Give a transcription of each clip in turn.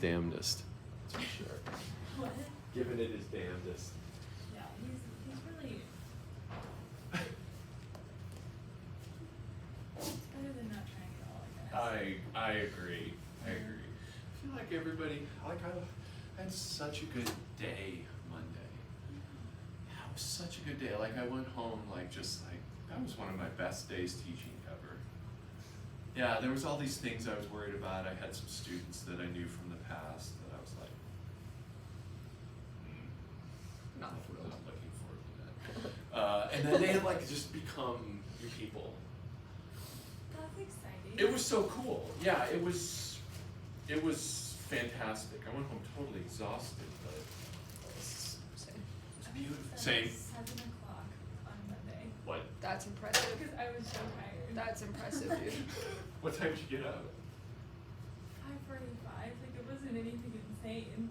damnedest. That's for sure. What? Giving it his damnedest. Yeah, he's really. It's better than not trying at all, I guess. I agree. I feel like everybody, like I had such a good day Monday. Yeah, it was such a good day. Like I went home that was one of my best days teaching ever. Yeah, there was all these things I was worried about. I had some students that I knew from the past that I was like, Not thrilled. not looking forward to that. And then they had like just become new people. That's exciting. It was so cool. Yeah, it was fantastic. I went home totally exhausted, but it was beautiful. Same. 7 o'clock on Monday. What? That's impressive. Because I was so tired. That's impressive, dude. What time did you get up? 5:45. Like it wasn't anything insane.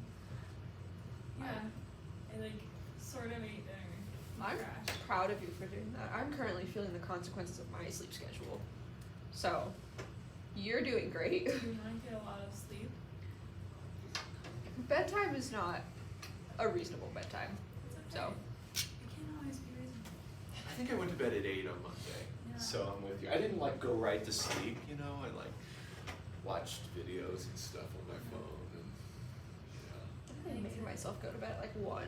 Yeah. I like sort of ate dinner. I'm Crashed. proud of you for doing that. I'm currently feeling the consequences of my sleep schedule. So, you're doing great. Do you want to get a lot of sleep? Bedtime is not a reasonable bedtime. It's So, okay. It can't always be reasonable. I think I went to bed at 8 on Monday. Yeah. So I'm with you. I didn't like go right to sleep, you know. I like watched videos and stuff on my phone, and I made myself go to bed at like 1.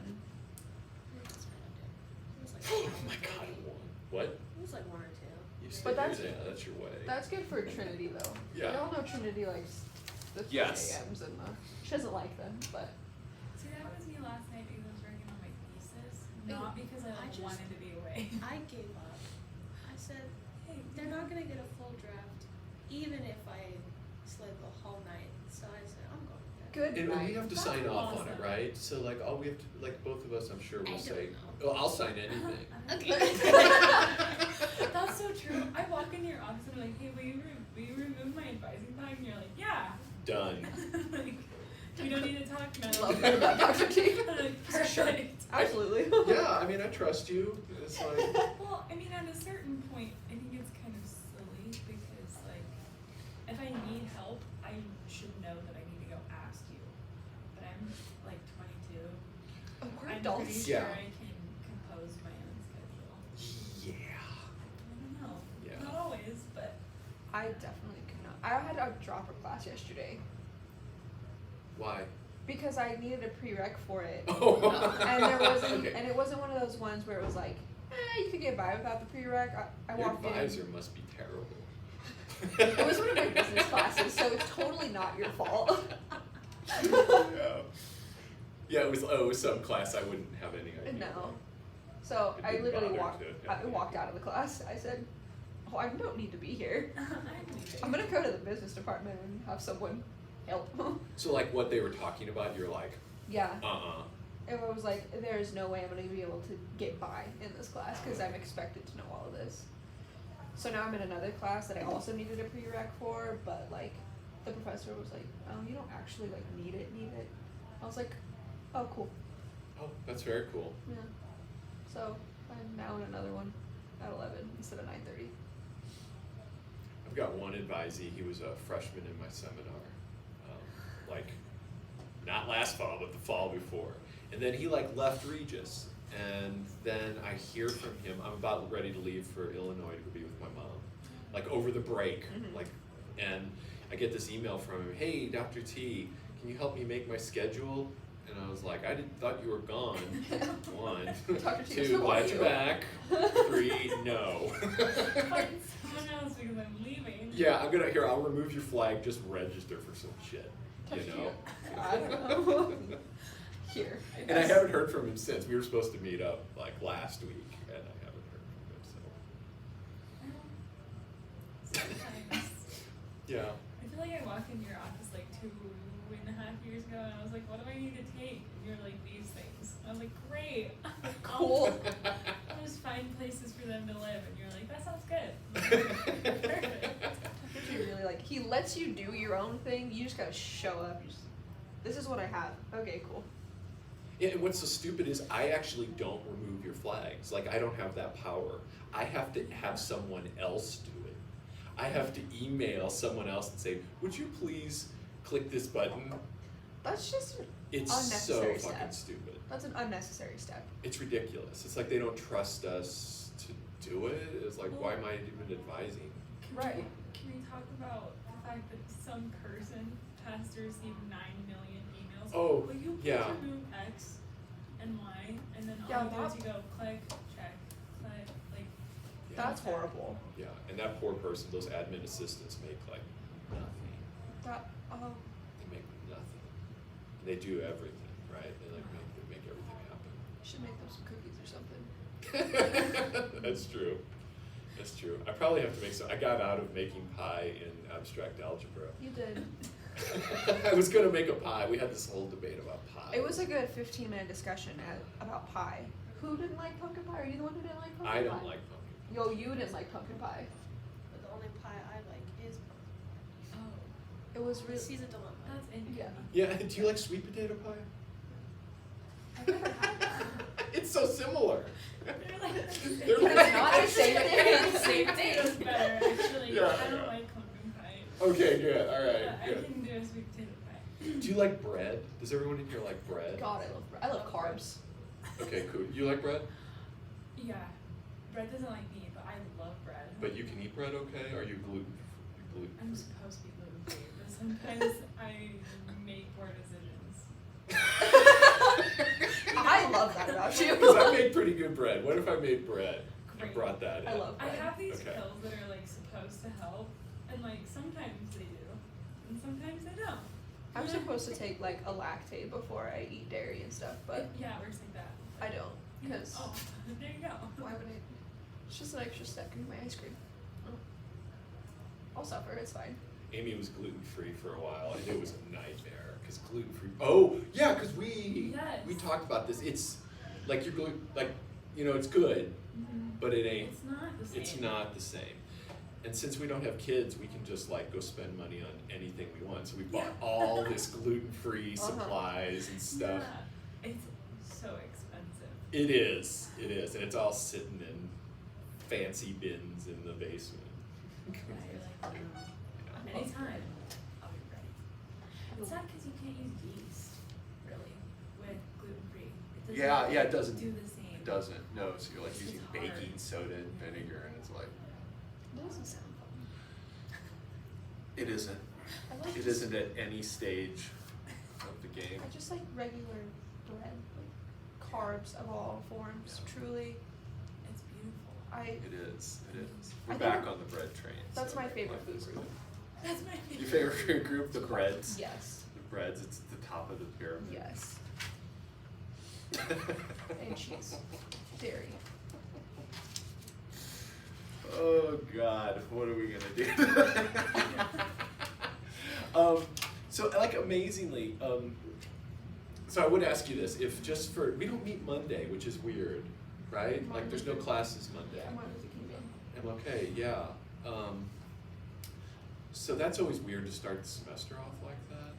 oh my God, what? It was like 1 or 2. You stay But that's- here, yeah, that's your way. That's good for Trinity though. Yeah. We all know Trinity likes the 3 Yes. a.m.s and she doesn't like them, but See, that was me last night because I was working on my thesis, not because I I just- wanted to be away. I gave up. I said, Hey, they're not going to get a full draft, even if I sleep a whole night. So I said, I'm going to bed. good And we night. have to That's sign off on it, awesome. right? So like all we have to, like both of us, I'm sure will I say, don't know. oh, I'll sign anything. That's so true. I walk into your office and I'm like, hey, will you remove my advising tag? And you're like, yeah. Done. Like, you don't need to talk now. Love that about Dr. T. I'm like, For sure. perfect. Absolutely. Yeah, I mean, I trust you. It's like, Well, I mean, at a certain point, I think it's kind of silly because, like, if I need help, I should know that I need to go ask you. But I'm like 22. Oh, we're I'm adults. pretty Yeah. sure I can compose my own schedule. yeah. I don't know. Yeah. Not always, but I definitely could not. I had a drop a class yesterday Why? because I needed a prereq for it. Oh. And there wasn't, Okay. and it wasn't one of those ones where it was like, you could get by without the prereq. I Your walked in. advisor must be terrible. It was one of my business classes, so it's totally not your fault. Yeah. Yeah, it was some class I wouldn't have any idea. No. about. So It I didn't literally bother walked. to- I walked out of the class. I said, "Oh, I don't need to be here. I'm leaving. I'm gonna go to the business department and have someone help." So like what they were talking about, you're like, Yeah. It was like, there's no way I'm gonna be able to get by in this class because I'm expected to know all of this. So now I'm in another class that I also needed a prereq for, but like, the professor was like, you don't actually like need it. I was like, oh, cool. oh, that's very cool. Yeah. So I'm now in another one at 11 instead of 9:30. I've got one advisee, he was a freshman in my seminar, like, not last fall, but the fall before. And then he like left Regis, and then I hear from him, I'm about ready to leave for Illinois to be with my mom, like over the break, like, and I get this email from him, hey, Dr. T, can you help me make my schedule? And I was like, thought you were gone. 1, Dr. T 2, doesn't want glad you. you're back. 3, no. Find someone else because I'm leaving. Yeah, I'll remove your flag, just register for some shit, you Touched know? you. I don't know. Here. And I haven't heard from him since. We were supposed to meet up like last week, and I haven't heard from him, Sometimes. so. Yeah. I feel like I walked into your office like 2.5 years ago and I was like, what do I need to take? And you're like, these things. And I was like, great. Cool. I'll just find places for them to live. And you're like, that sounds good. Perfect. He really like, he lets you do your own thing. You just gotta show up. This is what I have. Okay, cool. Yeah, and what's so stupid is I actually don't remove your flags. Like, I don't have that power. I have to have someone else do it. I have to email someone else and say, would you please click this button? That's just It's so unnecessary fucking step. stupid. That's an unnecessary step. It's ridiculous. It's like they don't trust us to do it. It's like, why am I even advising? Right. Can we talk about the fact that some person has to receive 9 million emails? Oh, Will you please yeah. remove X and Y? And then all Yeah, you do is that- you go click, check, click, like. Yeah. That's horrible. Yeah, and that poor person, those admin assistants make like nothing. That They make nothing. And they do everything, right? They like make everything happen. should make them some cookies or something. That's true. That's true. I probably have to make some. I got out of making pie in abstract algebra. You did. I was gonna make a pie. We had this whole debate about pie. It was a good 15-minute discussion about pie. Who didn't like pumpkin pie? Are you the one who didn't like pumpkin pie? I don't like pumpkin. Yo, you didn't like pumpkin pie. But the only pie I like is pumpkin. Oh, It was really. She's a dilemma. that's inconvenient. Yeah. Do you like sweet potato pie? I've never had that. It's so similar. They're like They're But it's not the same thing. It's the same potatoes better, actually. Yeah, I don't yeah. like pumpkin pie. Okay, good. All right, But I good. can do a sweet potato pie. Do you like bread? Does everyone in here like bread? God, I love bread. I love carbs. Okay, cool. You like bread? Yeah. Bread doesn't like me, but I love bread. But you can eat bread, okay? Are you gluten? I'm supposed to be gluten free, but sometimes I make poor decisions. I love that about you. Because I made pretty good bread. What if I made bread and Great. brought that in? I love I bread. have these Okay. pills that are like supposed to help, and like sometimes they do, and sometimes they don't. I'm supposed to take like a lactate before I eat dairy and stuff, but Yeah, it works like that. I don't. Because Oh, there you go. why would I? It's just an extra step in my ice cream. Oh. I'll suffer, it's fine. Amy was gluten free for a while, and it was a nightmare because gluten free. Oh yeah, because we Yes. talked about this. It's like you're gluten, like it's good, Mhm. but it ain't. It's not the same. It's not the same. And since we don't have kids, we can just like go spend money on anything we want. So we bought Yeah. all this gluten free Uh-huh. supplies and stuff. Yeah. It's so expensive. It is, and it's all sitting in fancy bins in the basement. Yeah, you're like, anytime, I'll be ready. It's sad because you can't use yeast, really, with gluten free. It doesn't. do the same. It doesn't. No, so you're like It's using just baking hard. soda and vinegar, and it's like It doesn't sound fun. it isn't. I like It just- isn't at any stage of the game. I just like regular bread, like carbs of all forms. Yeah. Truly, It's beautiful. It is. It is. I We're think back on the bread train. that's so my favorite life is food good. group. That's my favorite. Your favorite food group, the breads. Yes. The breads. It's at the top of the pyramid. Yes. And cheese. Dairy. Oh God, what are we gonna do? So like amazingly, so I would ask you this: if just for we don't meet Monday, which is weird, right? Like there's no classes Monday. Yeah, Martin Luther King Day. MLK, yeah. So that's always weird to start the semester off like that.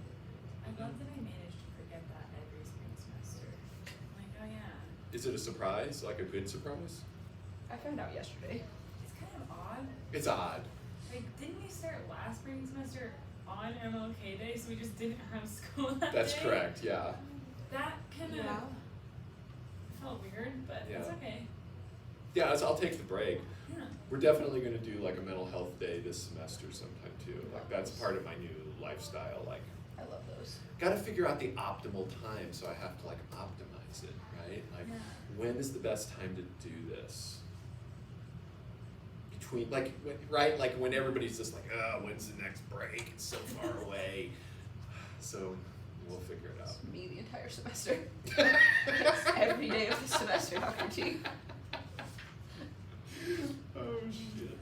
I love that I managed to forget that every spring semester. I'm like, oh yeah. Is it a surprise? Like a good surprise? I found out yesterday. It's kind of odd. It's odd. Like, didn't we start last spring semester on MLK Day, so we just didn't have school that That's day? correct. Yeah. That kind of Yeah. felt weird, but it's Yeah. okay. Yeah, I'll take the break. Yeah. We're definitely going to do like a mental health day this semester sometime too. Like that's part of my new lifestyle. Like, I love those. got to figure out the optimal time, so I have to like optimize it, right? Like, Yeah. when is the best time to do this? Between like, right? Like when everybody's just like, oh, when's the next break? It's so far away. So we'll figure it out. It's me the entire semester. Every day of the semester, Dr. T. Oh shit.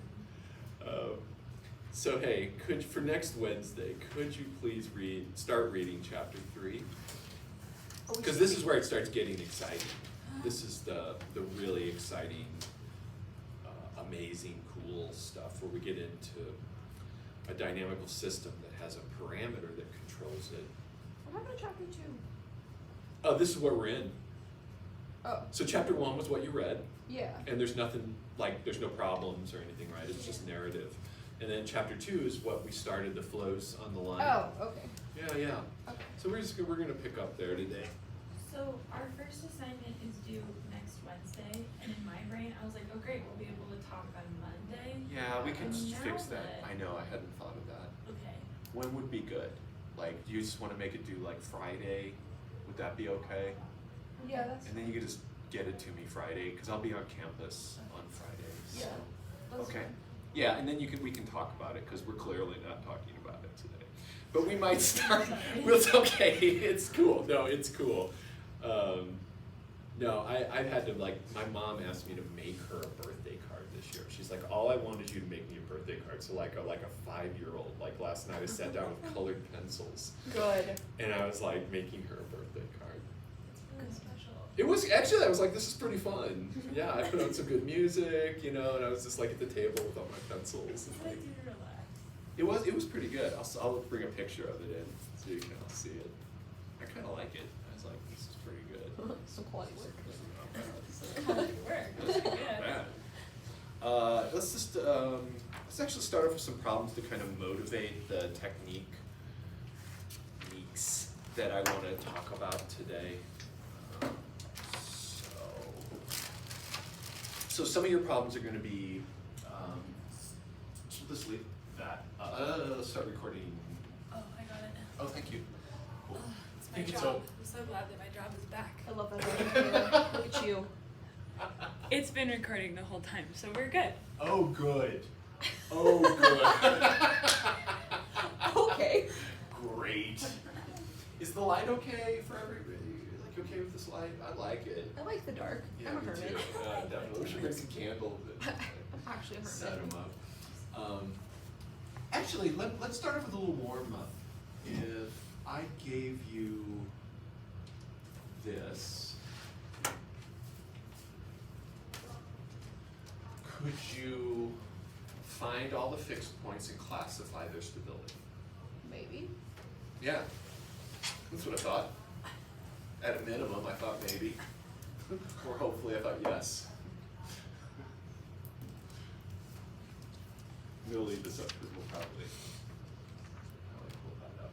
So hey, for next Wednesday, could you please start reading chapter 3? Because this is where it starts getting exciting. This is the really exciting, amazing, cool stuff where we get into a dynamical system that has a parameter that controls it. What happened to chapter 2? Oh, this is where we're in. Oh, So chapter 1 was what you read, yeah. and there's nothing, like, there's no problems or anything, right? It's just narrative. And then chapter 2 is what we started, the flows on the line. Oh, okay. Yeah. Okay. So we're gonna pick up there today. So our first assignment is due next Wednesday, and in my brain, I was like, oh great, we'll be able to talk on Monday. Yeah, we can And now fix that. what? I know, I hadn't thought of that. Okay. When would be good? Like, do you just wanna make it due like Friday? Would that be okay? Yeah, that's. And then you could just get it to me Friday, cause I'll be on campus on Friday, so. Yeah. That's Okay. fine. Yeah, and then we can talk about it, cause we're clearly not talking about it today. But we might start, it's okay, it's cool, no, it's cool. No, I've had to like, my mom asked me to make her a birthday card this year. She's like, all I want is you to make me a birthday card. So like a 5-year-old, like last night I sat down with colored pencils. Good. And I was like making her a birthday card. It's really special. It was, actually I was like, this is pretty fun. Yeah, I put on some good music, you know, and I was just like at the table with all my pencils. It's And what I like, do to relax. it was pretty good. I'll bring a picture of it in so you can all see it. I kinda like it. I was like, this is pretty good. Some quality work. This is not bad. How'd it work? That's Pretty not good. bad. Let's actually start off with some problems to kind of motivate the techniques that I want to talk about today. So some of your problems are going to be, we'll just leave that. Let's start recording. Oh, I got it. Oh, thank you. Cool. It's my Think it's job. up. I'm so glad that my job is back. I love that. Look at you. It's been recording the whole time, so we're good. Oh, good. Oh, good. Okay. Great. Is the light okay for everybody? Like, okay with this light? I like it. I like the dark. Yeah, I'm a me hermit. too. Definitely. We should bring some candles and I'm actually a hermit. set them up. Actually, let's start off with a little warm up. If I gave you this, could you find all the fixed points and classify their stability? Maybe. Yeah, that's what I thought. At a minimum, I thought maybe. Or hopefully I thought yes. I'm gonna leave this up because we'll probably pull that up.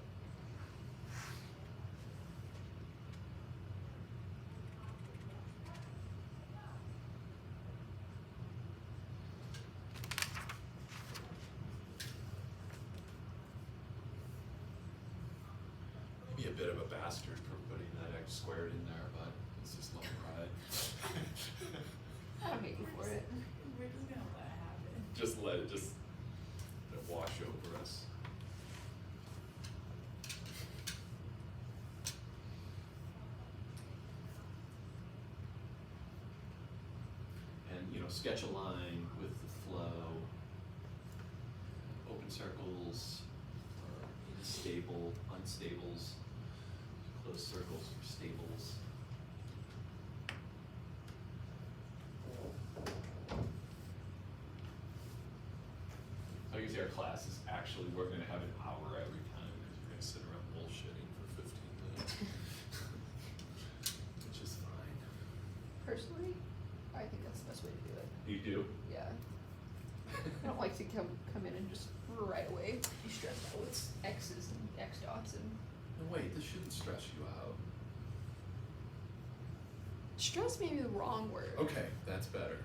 Maybe a bit of a bastard for putting that X squared in there, but it's just not right. I don't hate you for it. We're just gonna let it happen. Just let it wash over us. And sketch a line with the flow. Open circles or unstable, unstables. Closed circles for stables. So you can see our class is actually, we're gonna have an hour every time because we're gonna sit around bullshitting for 15 minutes. Which is fine. Personally, I think that's the best way to do it. You do? Yeah. I don't like to come in and just right away be stressed out with X's and X dots and No, wait, this shouldn't stress you out. stress may be the wrong word. Okay, that's better.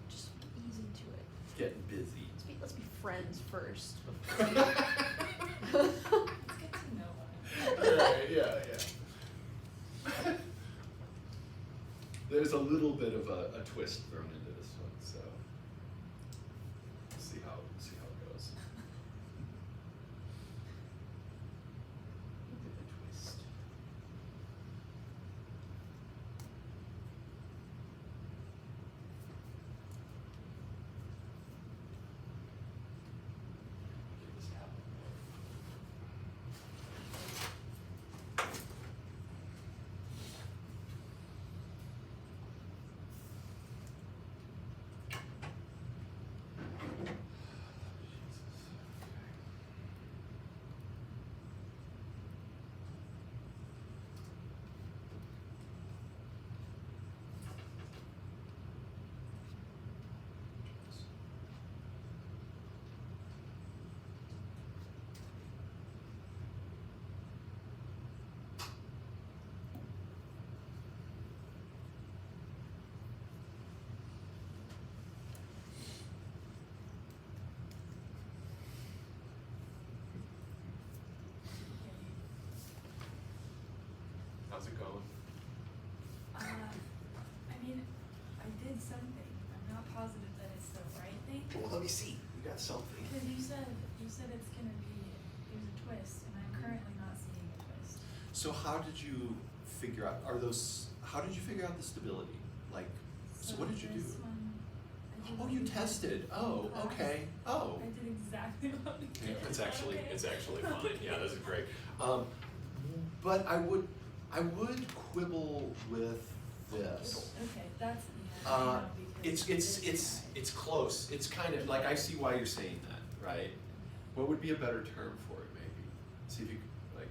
Just ease into it. Getting busy. Let's be friends first. Let's get to know one. Right, yeah. There's a little bit of a twist thrown into this one, so we'll see how it goes. A bit of a twist. Get this happen. How's it going? I mean, I did something. I'm not positive that it's the right thing. Well, let me see. You got something. Because you said it's gonna be, there's a twist, and I'm currently not seeing a twist. So how did you figure out, how did you figure out the stability? Like, so what did you do? This one, I did Oh, what you did tested. in Oh, class. okay. Oh. I did exactly what we Yeah, did. it's actually Okay. fine. Yeah, this is great. But I would quibble with this. Okay, that's, yeah, I know, because It's close. It's kind of like, I see why you're saying that, right? What would be a better term for it, maybe? See if you like.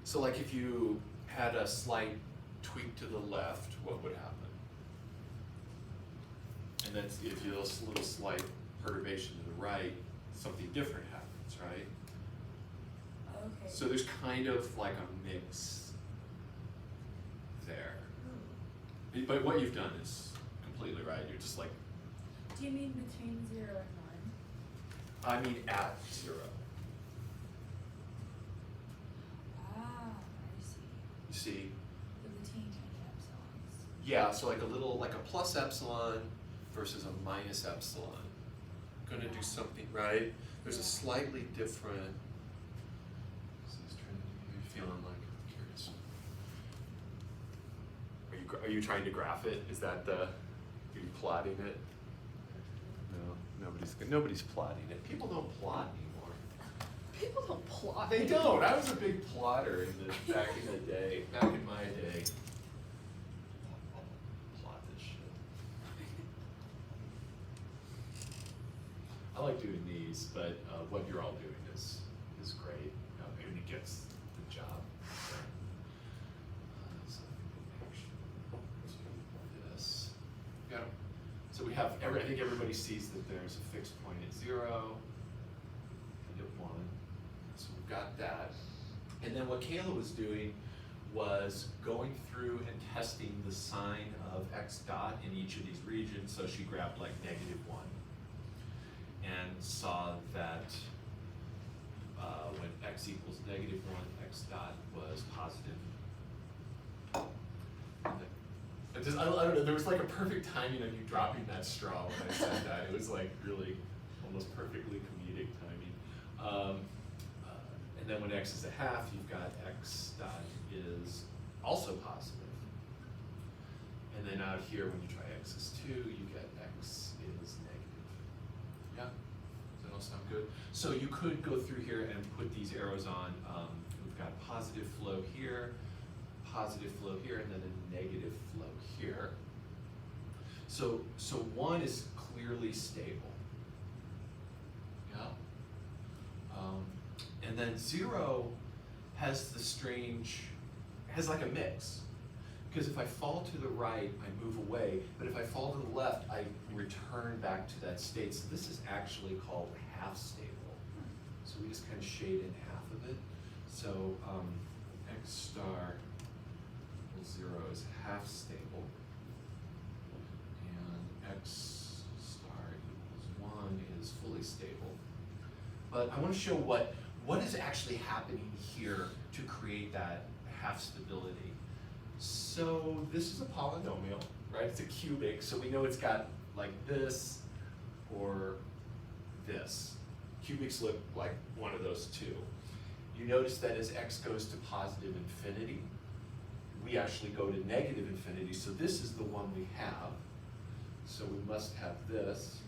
So like if you had a slight tweak to the left, what would happen? And then if you have a little slight perturbation to the right, something different happens, right? Okay. So there's kind of like a mix there. But what you've done is completely right. You're just like, Do you mean between 0 and 1? I mean at 0. Ah, I see. You see? For the teeny tiny epsilons. Yeah, so like a plus epsilon versus a minus epsilon. Gonna do something, right? There's a slightly different. So he's trying to, are you feeling like, I'm curious. Are you trying to graph it? Is that are you plotting it? No, nobody's plotting it. People don't plot anymore. People don't plot. They don't. I was a big plotter back in the day, back in my day. Plot this shit. I like doing these, but what you're all doing is great. And it gets the job done. So do this. Yeah. So we have I think everybody sees that there's a fixed point at 0 and at 1. So we've got that. And then what Kayla was doing was going through and testing the sign of x dot in each of these regions. So she grabbed like -1 and saw that when x equals -1, x dot was positive. I don't know, there was like a perfect timing of you dropping that straw when I said that. It was like really almost perfectly comedic timing. And then when x is a half, you've got x dot is also positive. And then out here, when you try x is 2, you get x is negative. Yeah? Does that all sound good? So you could go through here and put these arrows on. We've got positive flow here, and then a negative flow here. So 1 is clearly stable. Yeah? And then 0 has like a mix. Because if I fall to the right, I move away, but if I fall to the left, I return back to that state. So this is actually called half stable. So we just kind of shade in half of it. So x star equals 0 is half stable, and x star equals 1 is fully stable. But I want to show what is actually happening here to create that half stability. So this is a polynomial, right? It's a cubic, so we know it's got like this or this. Cubics look like one of those two. You notice that as x goes to positive infinity, we actually go to negative infinity, so this is the one we have. So we must have this.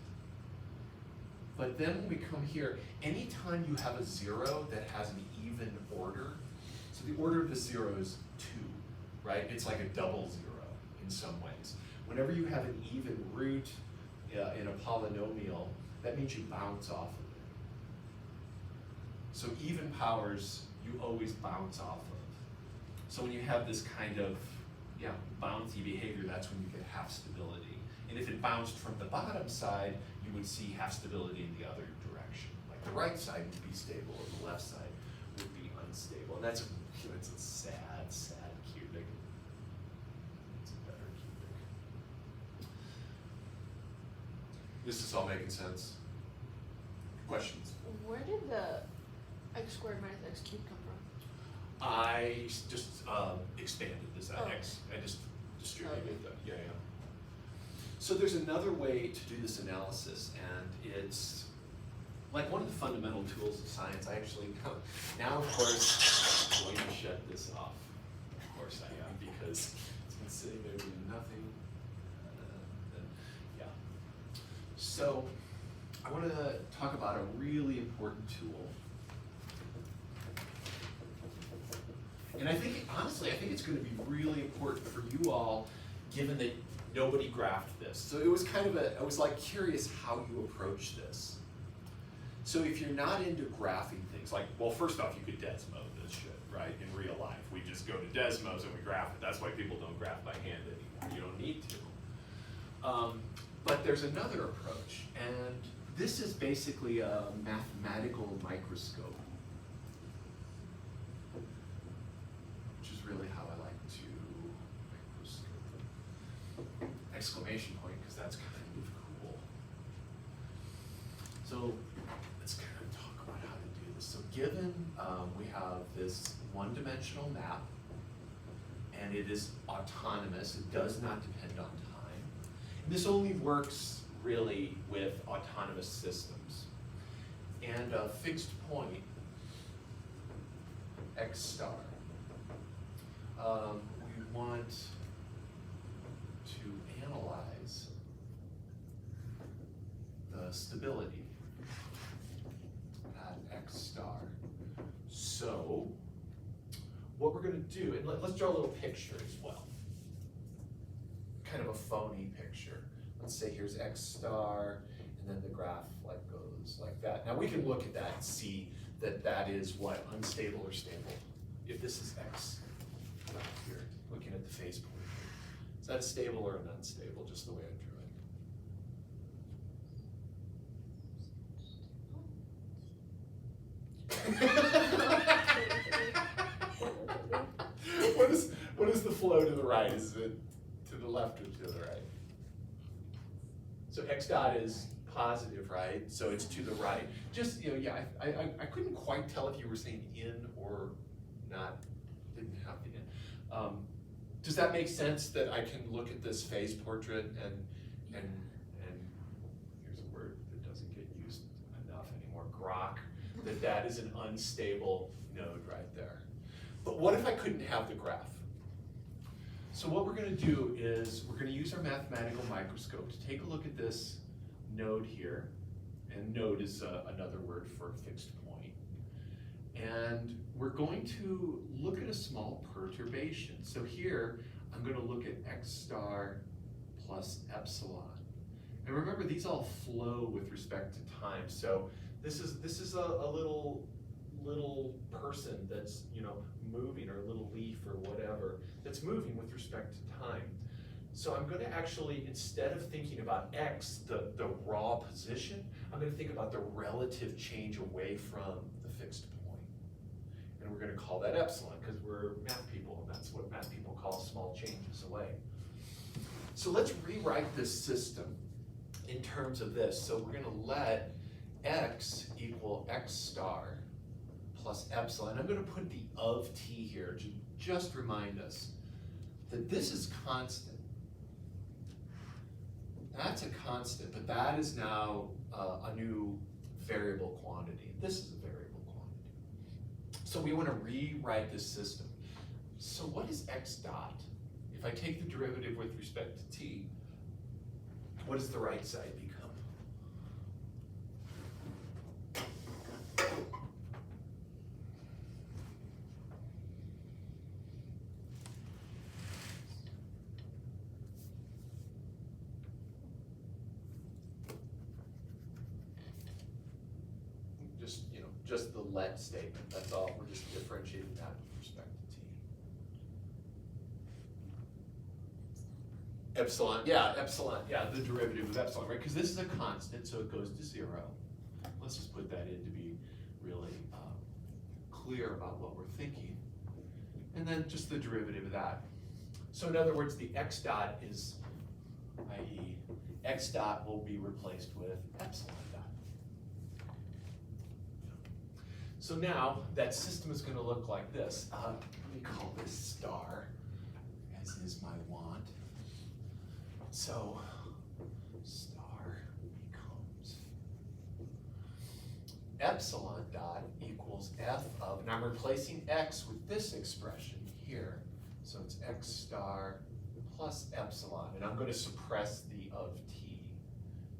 But then when we come here, anytime you have a 0 that has an even order, so the order of the 0 is 2, right? It's like a double 0 in some ways. Whenever you have an even root in a polynomial, that means you bounce off of it. So even powers, you always bounce off of. So when you have this kind of bouncy behavior, that's when you get half stability. And if it bounced from the bottom side, you would see half stability in the other direction. Like the right side would be stable and the left side would be unstable. And that's a sad, sad cubic. It's a better cubic. This is all making sense? Questions? Where did the x squared minus x cubed come I just expanded this Oh. X. I just distributed Okay. the, yeah. So there's another way to do this analysis, and it's like one of the fundamental tools of science. I actually, now of course, I'm going to shut this off. Of course I am, because it's been sitting there doing nothing. Yeah. So I want to talk about a really important tool. And I think, honestly, I think it's going to be really important for you all, given that nobody graphed this. So it was kind of I was like curious how you approach this. So if you're not into graphing things, like, well, first off, you could Desmo this shit, right? In real life, we just go to Desmos and we graph it. That's why people don't graph by hand anymore. You don't need to. But there's another approach, and this is basically a mathematical microscope, which is really how I like to microscope. Exclamation point, because that's kind of cool. So let's kind of talk about how to do this. So given we have this one-dimensional map, and it is autonomous, it does not depend on time. This only works really with autonomous systems. And a fixed point, x star, we want to analyze the stability at x star. So what we're going to do, and let's draw a little picture as well. Kind of a phony picture. Let's say here's x star, and then the graph like goes like that. Now we can look at that and see that that is what, unstable or stable. If this is x right here, looking at the phase point, is that stable or an unstable? Just the way I drew it. What is the flow to the right? Is it to the left or to the right? So x dot is positive, right? So it's to the right. Just, yeah, I couldn't quite tell if you were saying in or not, didn't have the in. Does that make sense that I can look at this phase portrait and here's a word that doesn't get used enough anymore, grok, that is an unstable node right there. But what if I couldn't have the graph? So what we're going to do is we're going to use our mathematical microscope to take a look at this node here. And node is another word for a fixed point. And we're going to look at a small perturbation. So here, I'm going to look at x star plus epsilon. And remember, these all flow with respect to time. So this is a little person that's moving, or a little leaf or whatever that's moving with respect to time. So I'm going to actually, instead of thinking about x, the raw position, I'm going to think about the relative change away from the fixed point. And we're going to call that epsilon, because we're math people, and that's what math people call small changes away. So let's rewrite this system in terms of this. So we're going to let x equal x star plus epsilon. I'm going to put the of t here to just remind us that this is constant. That's a constant, but that is now a new variable quantity. This is a variable quantity. So we want to rewrite this system. So what is x dot? If I take the derivative with respect to t, what does the right side become? Just the let statement, that's all. We're just differentiating that with respect to t. Epsilon, yeah, the derivative of epsilon, right? Because this is a constant, so it goes to 0. Let's just put that in to be really clear about what we're thinking. And then just the derivative of that. So in other words, the x dot is, i.e., x dot will be replaced with epsilon dot. So So now that system is going to look like this. Let me call this star, as is my want. So star becomes epsilon dot equals f of, and I'm replacing x with this expression here. So it's x star plus epsilon, and I'm going to suppress the of t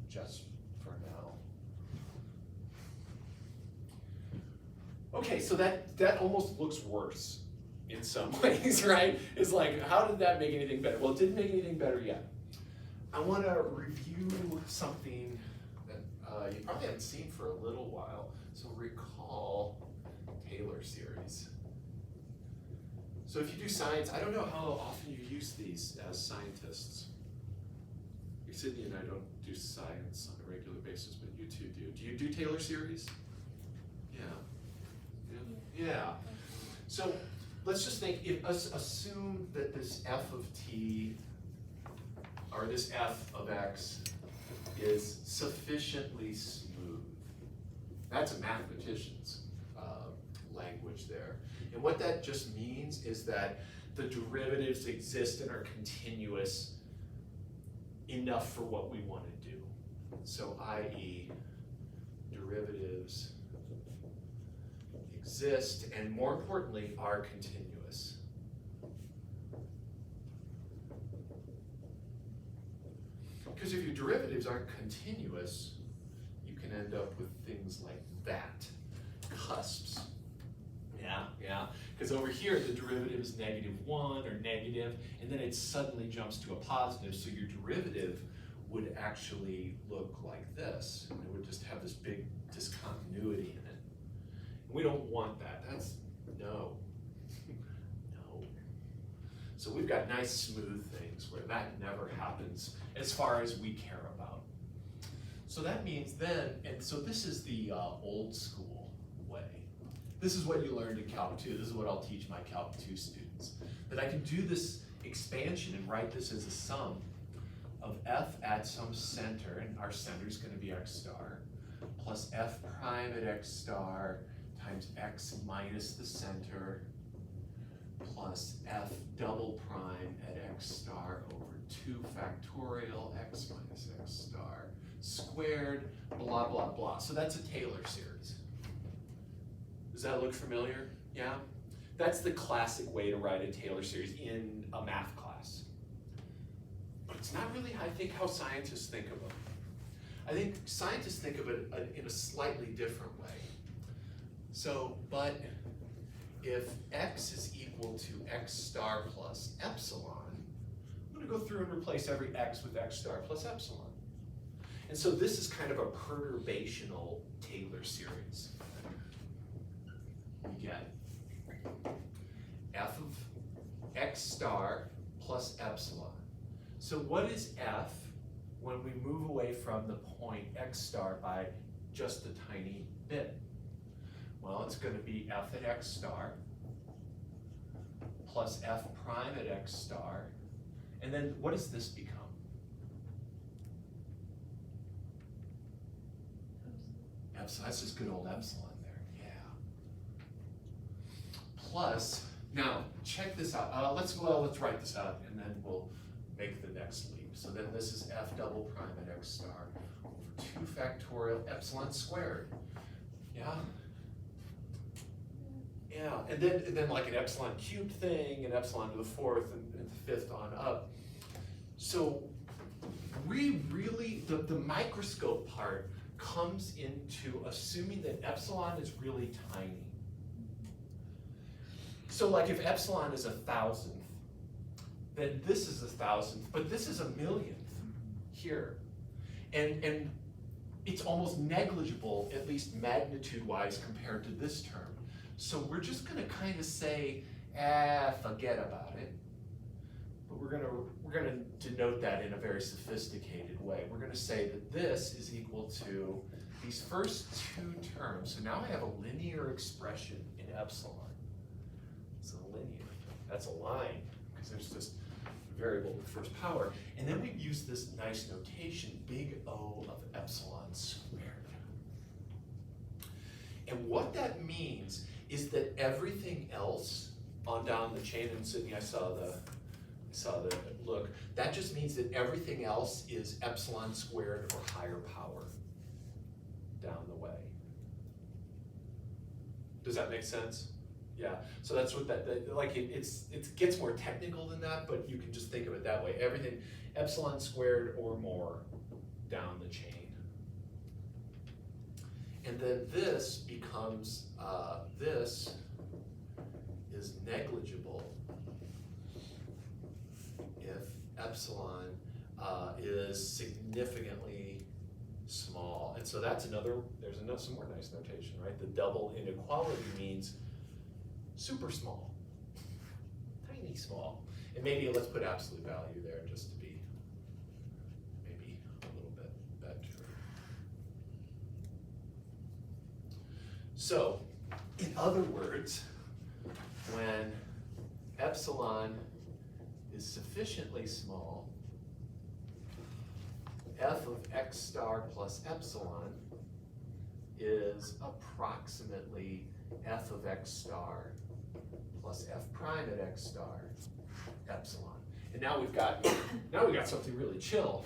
just for now. Okay, so that almost looks worse in some ways, right? It's like, how did that make anything better? Well, it didn't make anything better yet. I want to review something that you probably haven't seen for a little while. So recall Taylor series. So if you do science, I don't know how often you use these as scientists. Sydney and I don't do science on a regular basis, but you two do. Do you do Taylor series? Yeah. So let's just think, assume that this f of t, or this f of x, is sufficiently smooth. That's a mathematician's language there. And what that just means is that the derivatives exist and are continuous enough for what we want to do. So i.e., derivatives exist, and more importantly, are continuous. Because if your derivatives aren't continuous, you can end up with things like that, cusps. Yeah. Because over here, the derivative is -1 or negative, and then it suddenly jumps to a positive, so your derivative would actually look like this. And it would just have this big discontinuity in it. We don't want that. That's no. No. So we've got nice smooth things where that never happens as far as we care about. So that means then, and so this is the old school way. This is what you learned in Calc 2. This is what I'll teach my Calc 2 students. That I can do this expansion and write this as a sum of f at some center, and our center is going to be x star, plus f prime at x star times x minus the center, plus f double prime at x star over 2 factorial x minus x star squared, blah, blah, blah. So that's a Taylor series. Does that look familiar? Yeah? That's the classic way to write a Taylor series in a math class. But it's not really, I think, how scientists think of it. I think scientists think of it in a slightly different way. So, but if x is equal to x star plus epsilon, I'm going to go through and replace every x with x star plus epsilon. And so this is kind of a perturbational Taylor series. We get f of x star plus epsilon. So what is f when we move away from the point x star by just a tiny bit? Well, it's going to be f at x star plus f prime at x star. And then what does this become? Epsilon. That's just good old epsilon there. Yeah. Plus, now check this out. Let's write this out, and then we'll make the next leap. So then this is f double prime at x star over 2 factorial epsilon squared. Yeah. Yeah, and then like an epsilon cubed thing, and epsilon to the 4th and the 5th on up. So we really, the microscope part comes into assuming that epsilon is really tiny. So like if epsilon is 1,000th, then this is 1,000th, but this is 1,000,000th here. And it's almost negligible, at least magnitude-wise, compared to this term. So we're just gonna kind of say, forget about it. But we're gonna denote that in a very sophisticated way. We're gonna say that this is equal to these first 2 terms. So now I have a linear expression in epsilon. It's a linear, that's a line, because there's just a variable with first power. And then we use this nice notation, big O of epsilon squared. And what that means is that everything else on down the chain, and Sydney, I saw the look, that just means that everything else is epsilon squared or higher power down the way. Does that make sense? Yeah, so that's what that like it gets more technical than that, but you can just think of it that way. Everything epsilon squared or more down the chain. And then this becomes, this is negligible if epsilon is significantly small. And so that's there's some more nice notation, right? The double inequality means super small, tiny small. And maybe let's put absolute value there just to be maybe a little bit better. So, in other words, when epsilon is sufficiently small, f of x star plus epsilon is approximately f of x star plus f prime at x star epsilon. And now we've got something really chill.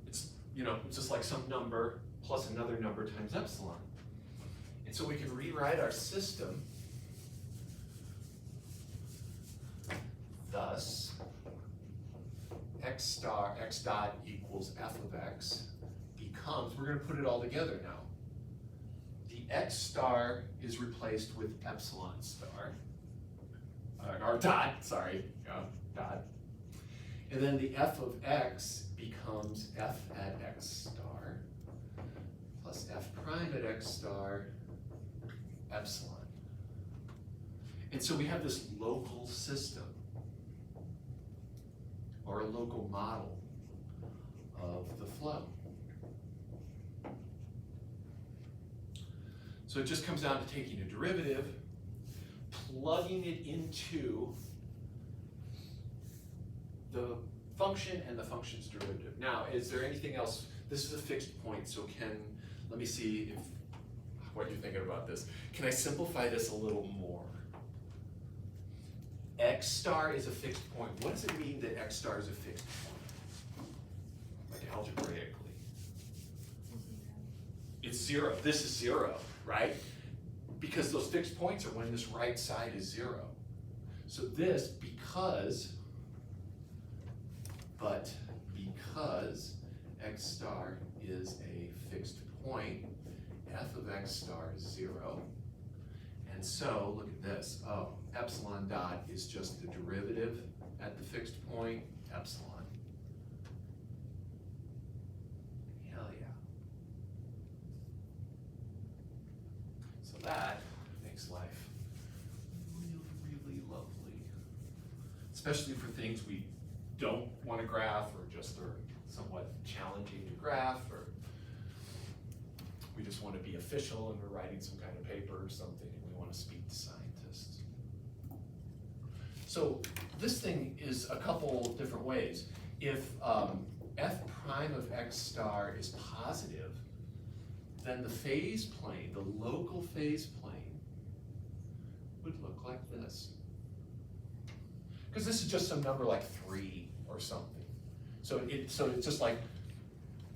It's it's just like some number plus another number times epsilon. And so we can rewrite our system thus: x dot equals f of x becomes, we're going to put it all together now. The x star is replaced with epsilon star, or dot, sorry, dot. And then the f of x becomes f at x star plus f prime at x star epsilon. And so we have this local system, or a local model of the flow. So it just comes down to taking a derivative, plugging it into the function and the function's derivative. Now, is there anything else? This is a fixed point, so let me see what you're thinking about this. Can I simplify this a little more? X star is a fixed point. What does it mean that x star is a fixed point? Like algebraically. It's 0. This is 0, right? Because those fixed points are when this right side is 0. So this, because x star is a fixed point, f of x star is 0. And so, look at this. Oh, epsilon dot is just the derivative at the fixed point, epsilon. Hell yeah. So that makes life really, really lovely. Especially for things we don't want to graph, or just are somewhat challenging to graph, or we just want to be official and we're writing some kind of paper or something and we want to speak to scientists. So this thing is a couple different ways. If f prime of x star is positive, then the phase plane, the local phase plane, would look like this. Because this is just some number like 3 or something. So it's just like,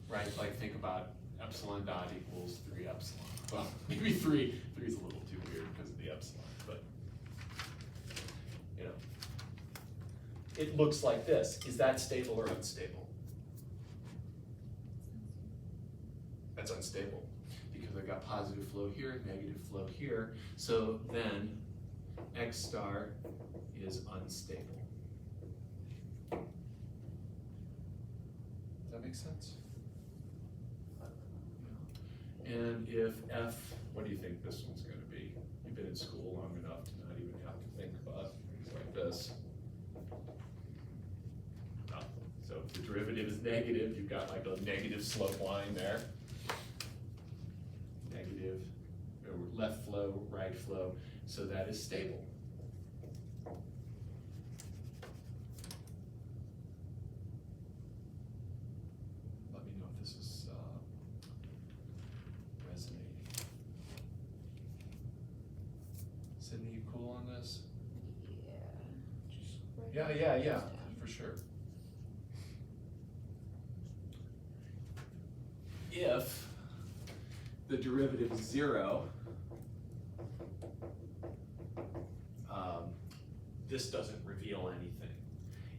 right, like think about epsilon dot equals 3 epsilon. Well, maybe 3 is a little too weird because of the epsilon, but it looks like this. Is that stable or unstable? That's unstable because I've got positive flow here, negative flow here. So then x star is unstable. Does that make sense? And if f, what do you think this one's going to be? You've been in school long enough to not even have to think about things like this. So if the derivative is negative, you've got like a negative slope line there. Negative, left flow, right flow. So that is stable. Let me know if this is resonating. on this? Yeah. Just Yeah, write this down. for sure. If the derivative is 0, this doesn't reveal anything.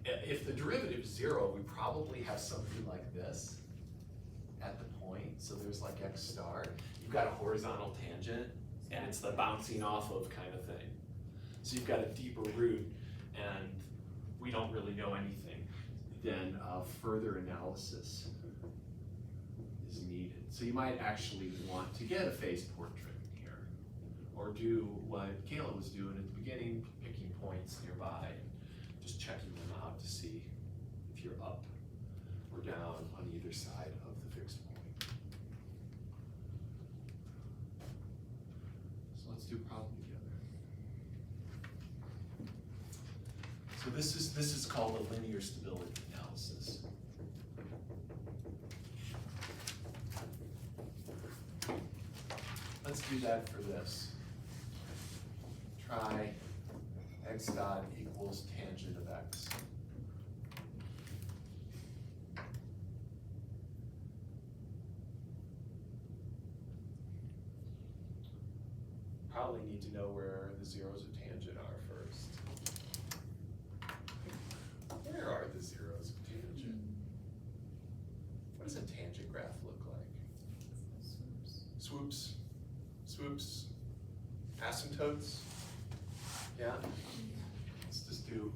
If the derivative is 0, we probably have something like this at the point. So there's like x star. You've got a horizontal tangent, and it's the bouncing off of kind of thing. So you've got a deeper root, and we don't really know anything. Then further analysis is needed. So you might actually want to get a phased portrait here, or do what Kayla was doing at the beginning, picking points nearby and just checking them out to see if you're up or down on either side of the fixed point. So let's do problem together. So this is called a linear stability analysis. Let's do that for this. Try x dot equals tangent of x. Probably need to know where the zeros of tangent are first. Where are the zeros of tangent? What does a tangent graph look like? Swoops, swoops, asymptotes. Yeah? Let's just do,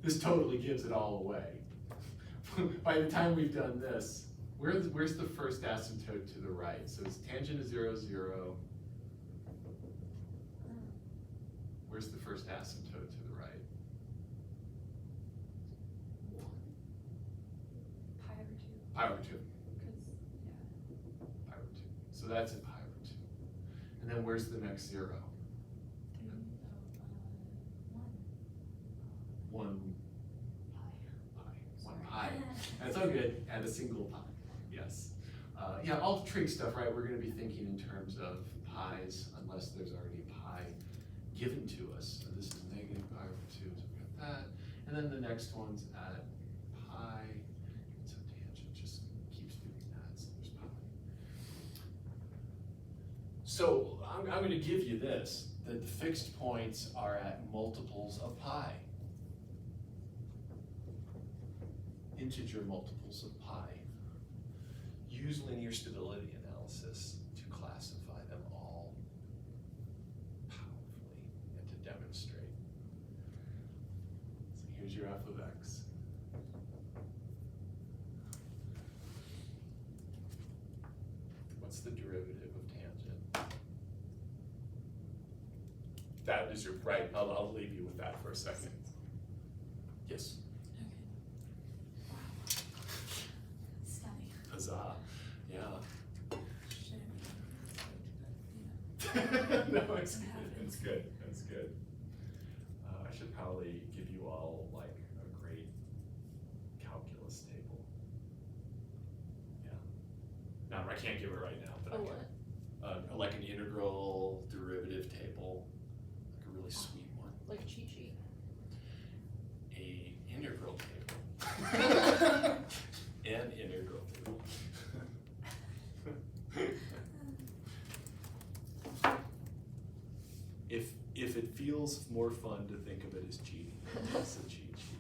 this totally gives it all away. By the time we've done this, where's the first asymptote to the right? So it's tangent of 0, 0. Where's the first asymptote to the right? Pi over 2. Pi over 2. Because, yeah. Pi over 2. So that's in pi over 2. And then where's the next 0? 3, 1. 1 pi. 1 pi. That's all good. Add a single pi. Yes. Yeah, all the trig stuff, right? We're going to be thinking in terms of pi's unless there's already a pi given to us. So this is negative pi over 2, so we got that. And then the next one's at pi. So tangent just keeps doing that. So there's pi. So I'm going to give you this, that the fixed points are at multiples of pi. Integer multiples of pi. Use linear stability analysis to classify them all powerfully and to demonstrate. So here's your f of x. What's the derivative of tangent? That is your, right, I'll leave you with that for a second. Yes? Stunning. Huzzah, yeah. Shouldn't No, it's good, happens. it's good, it's good. I should probably give you all like a great calculus table. Yeah. No, I can't give it right now, but I A can. what? Like an integral derivative table, like a really sweet one. Like a cheat sheet. A integral table. An integral table. If it feels more fun to think of it as cheating, it's a cheat sheet.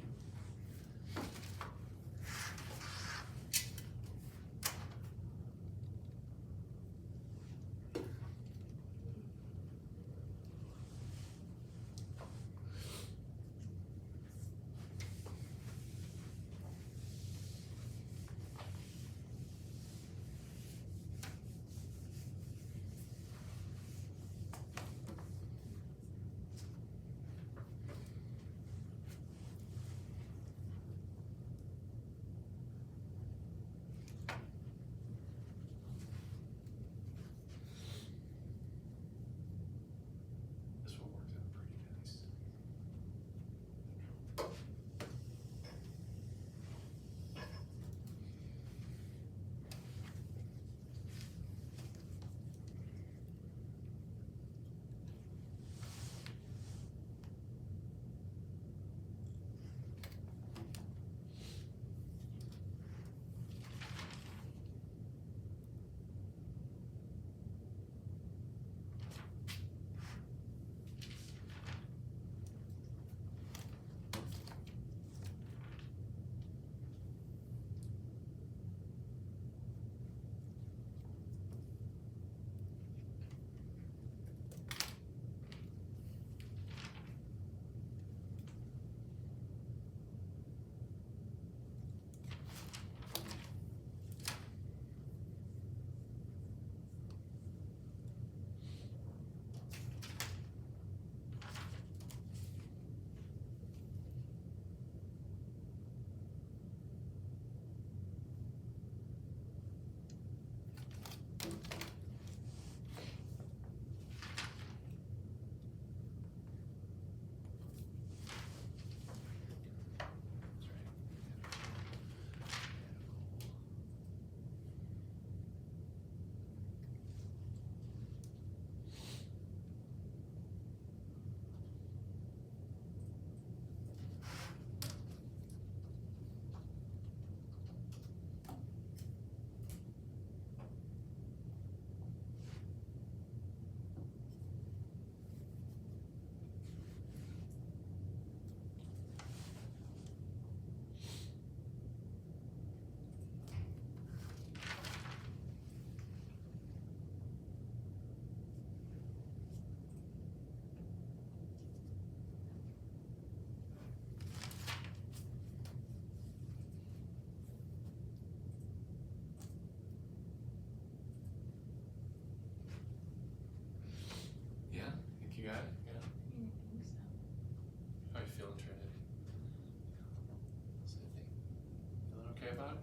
about?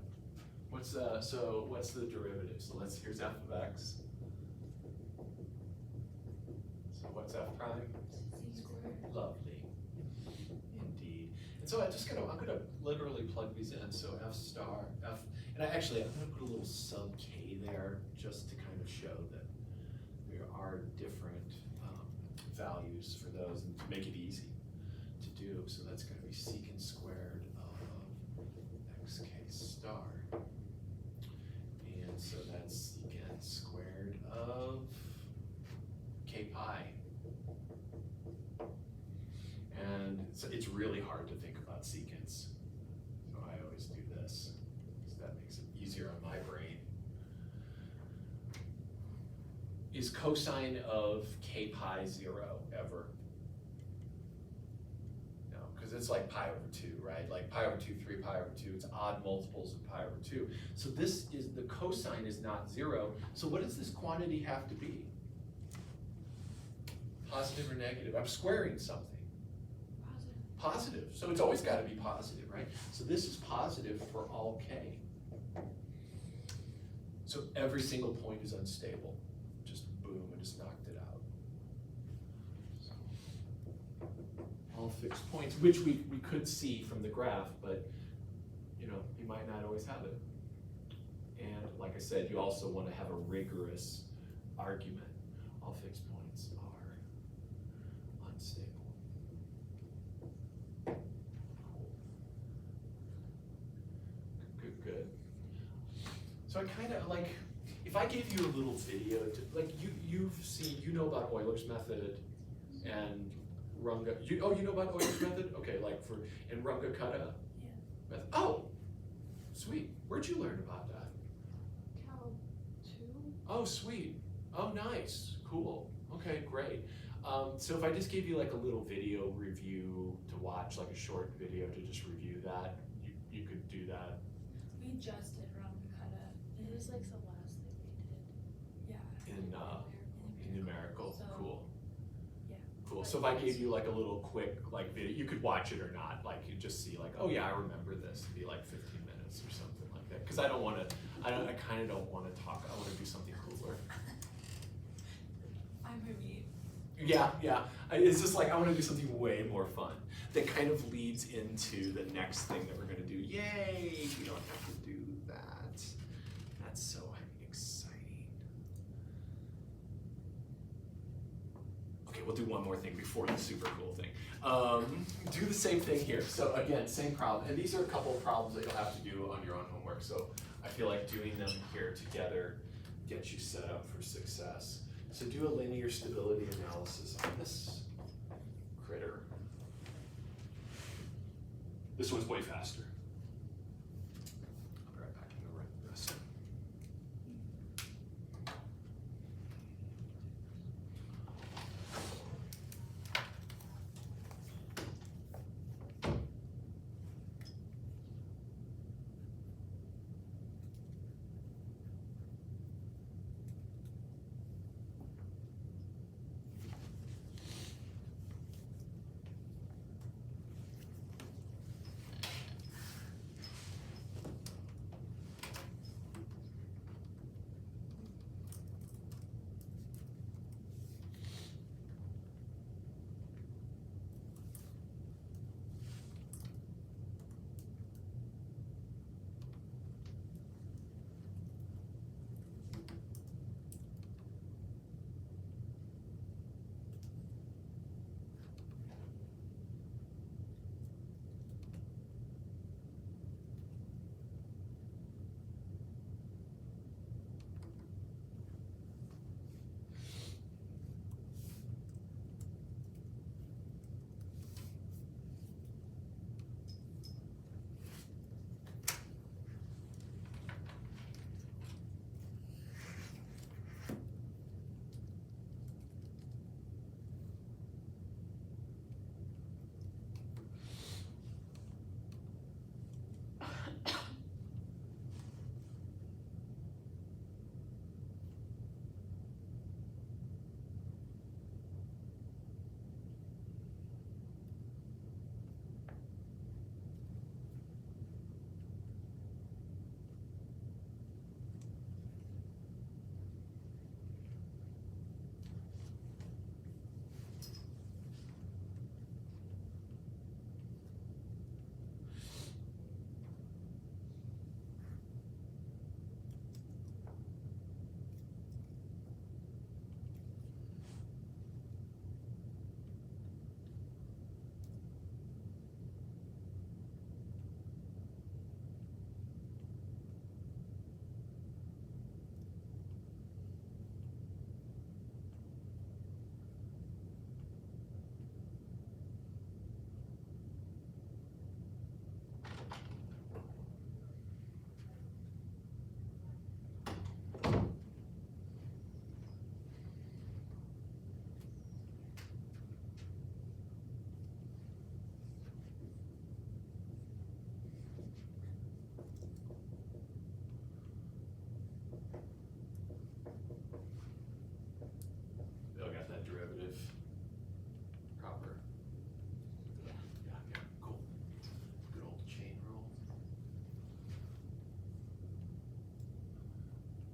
What's what's the derivative? So here's f of x. So what's f prime? Z squared. Lovely. Indeed. And so I'm gonna literally plug these in. So f star, f, and I'm gonna put a little sub k there just to kind of show that there are different values for those and to make it easy to do. So that's gonna be secant squared of xk star. And so that's secant squared of k pi. And it's really hard to think about secants. So I always do this, because that makes it easier on my brain. Is cosine of k pi 0 ever? No, because it's like pi over 2, right? Like pi over 2, 3 pi over 2, it's odd multiples of pi over 2. So this is, the cosine is not 0. So what does this quantity have to be? Positive or negative? I'm squaring something. Positive. So it's always got to be positive, right? So this is positive for all k. So every single point is unstable. Just boom, I just knocked it out. So, all fixed points, which we could see from the graph, but you might not always have it. And like I said, you also want to have a rigorous argument. All fixed points are unstable. Good. So I kind of like, if I gave you a little video, you know about Euler's method and Runge, you know about Euler's method? Okay, like and Runge-Kutta method. Oh, sweet. Where'd you learn about that? Cal 2? Oh, sweet. Oh, nice. Cool. Okay, great. So if I just gave you like a little video review to watch, like a short video to just review that, you could do that. We just did Runge-Kutta. It was like the last thing we did. Yeah. In numerical. So, Cool. yeah. Cool. So if I gave you like a little quick like video, you could watch it or not. Like you just see like, oh yeah, I remember this. It'd be like 15 minutes or something like that. Because I kind of don't want to talk. I want to do something cooler. I'm Hamid. Yeah. It's just like I want to do something way more fun that kind of leads into the next thing that we're going to do. Yay! We don't have to do that. That's so exciting. Okay, we'll do one more thing before the super cool thing. Do the same thing here. So again, same problem. And these are a couple of problems that you'll have to do on your own homework. So I feel like doing them here together gets you set up for success. So do a linear stability analysis on this critter. This one's way faster. I'll be right back in the rest.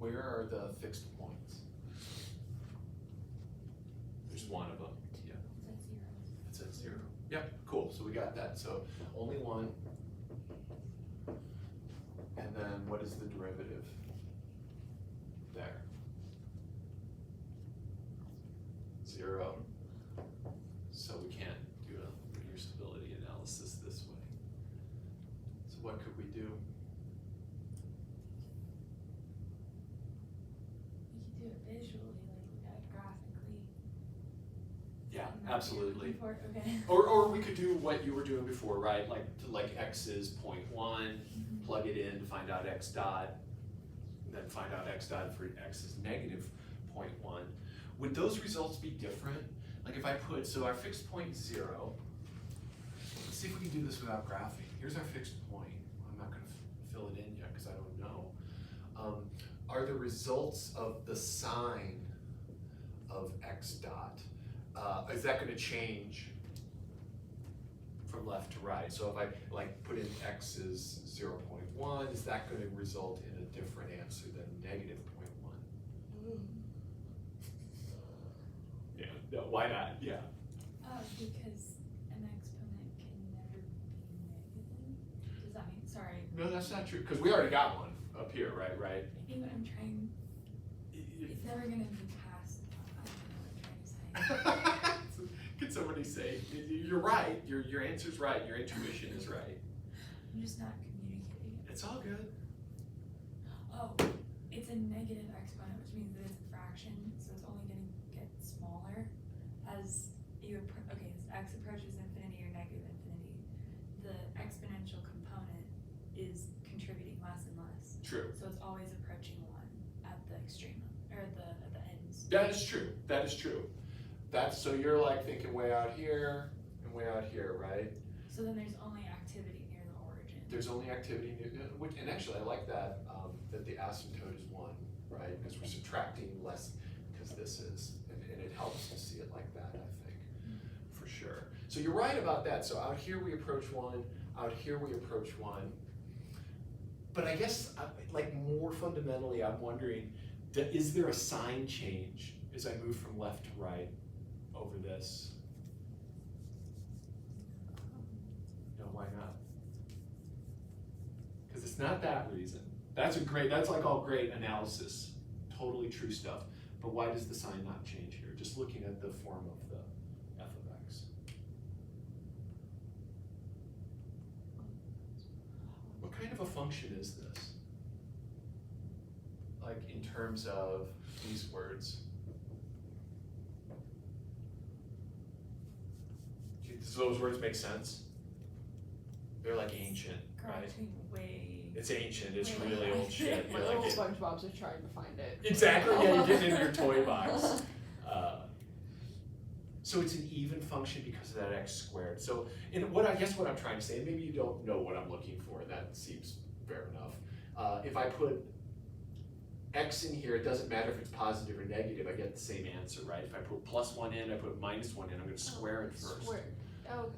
where are the fixed points? There's one of them. Yeah. It's at 0. It's at 0. Yep, cool. So we got that. So only one. And then what is the derivative there? 0. So we can't do a linear stability analysis this way. So what could we do? You could do it visually, like look at it graphically. Yeah, And that's what you're absolutely. looking for, okay. Or we could do what you were doing before, right? Like x is 0.1, plug it in to find out x dot, and then find out x dot for x is negative 0.1. Would those results be different? Like if I put, so our fixed point is 0. Let's see if we can do this without graphing. Here's our fixed point. I'm not going to fill it in yet because I don't know. Are the results of the sign of x dot, is that going to change from left to right? So if I like put in x is 0.1, is that going to result in a different answer than negative 0.1? Yeah, no, why not? Yeah. Because an exponent can never be negative. Does that mean, sorry. No, that's not true, because we already got one up here, right? I think what I'm trying, it's never gonna be past, I don't know what I'm trying to say. Can somebody say, you're right, your answer's right, your intuition is right. I'm just not communicating it. It's all good. Oh, it's a negative exponent, which means that it's a fraction, so it's only gonna get smaller as you okay, as x approaches infinity or negative infinity, the exponential component is contributing less and less. True. So it's always approaching 1 at the extreme, or at the ends. That is true, that is true. So you're like thinking way out here and way out here, right? So then there's only activity near the origin. There's only activity, and actually I like that, that the asymptote is 1, right? Because we're subtracting less because this is, and it helps to see it like that, I think, for sure. So you're right about that. So out here we approach 1, out here we approach 1. But I guess, like more fundamentally, I'm wondering, is there a sign change as I move from left to right over this? No, why not? Because it's not that reason. That's like all great analysis, totally true stuff. But why does the sign not change here? Just looking at the form of the f of x. What kind of a function is this? Like in terms of these words. Does those words make sense? They're like ancient, right? It's ancient, it's Way really old shit. My You're little like, SpongeBob's are trying to find it. exactly, yeah, you're getting in your toy box. So it's an even function because of that x squared. So I guess what I'm trying to say, and maybe you don't know what I'm looking for, and that seems fair enough. If I put x in here, it doesn't matter if it's positive or negative, I get the same answer, right? If I put +1 in, I put -1 in, I'm gonna square it first. Squared. Okay.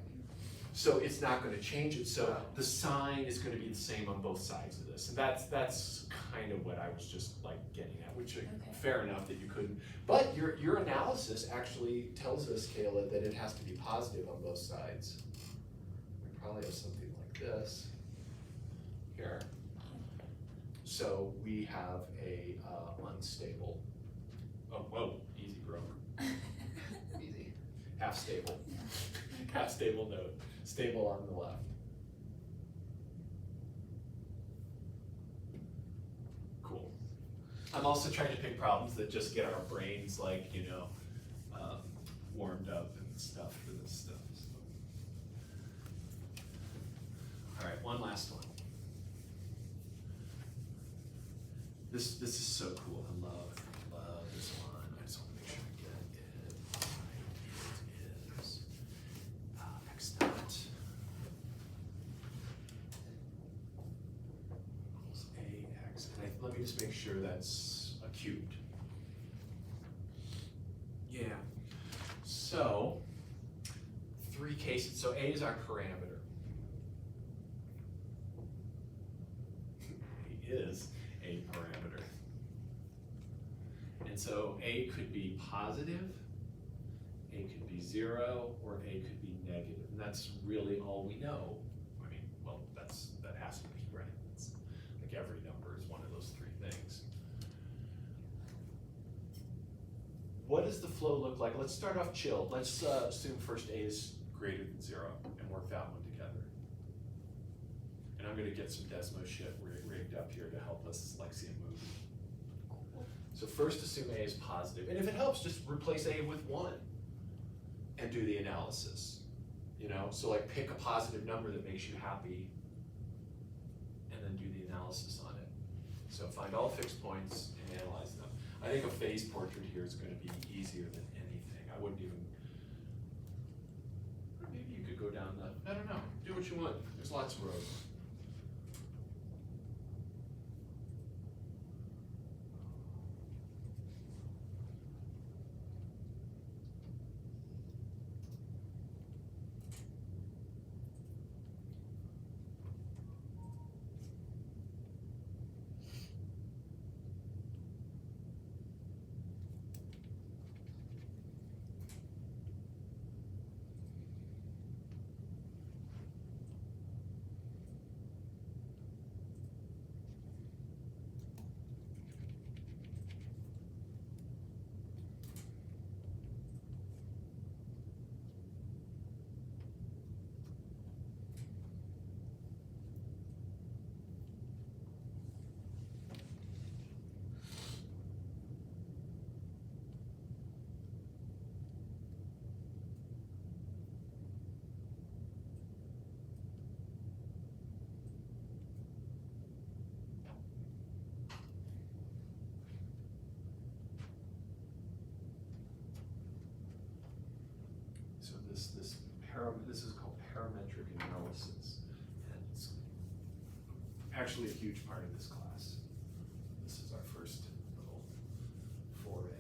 So it's not going to change it. So the sign is going to be the same on both sides of this. And that's kind of what I was just like getting at, which fair enough that you couldn't. But your analysis actually tells us, Kayla, that it has to be positive on both sides. We probably have something like this here. So we have a unstable. Oh, whoa, easy, bro. Easy. Half stable. Half stable node. Stable on the left. Cool. I'm also trying to pick problems that just get our brains like, warmed up and stuff for this stuff. So. All right, one last one. This is so cool. I love this one. I just want to make sure I get it. It is x dot equals ax. And let me just make sure that's a cubed. Yeah. So 3 cases. So a is our parameter. A is a parameter. And so A could be positive, A could be 0, or A could be negative. And that's really all we know. I mean, well, that has to be, right? It's like every number is one of those 3 things. What does the flow look like? Let's start off chill. Let's assume first A is greater than 0 and work that one together. And I'm gonna get some Desmo shit rigged up here to help us like see a movie. So first assume A is positive. And if it helps, just replace A with 1 and do the analysis. You know, so like pick a positive number that makes you happy and then do the analysis on it. So find all fixed points and analyze them. I think a phase portrait here is gonna be easier than anything. I wouldn't even, or maybe you could go down the, I don't know, do what you want. There's lots of roads. So this is called parametric analysis, and it's actually a huge part of this class. This is our first little foray.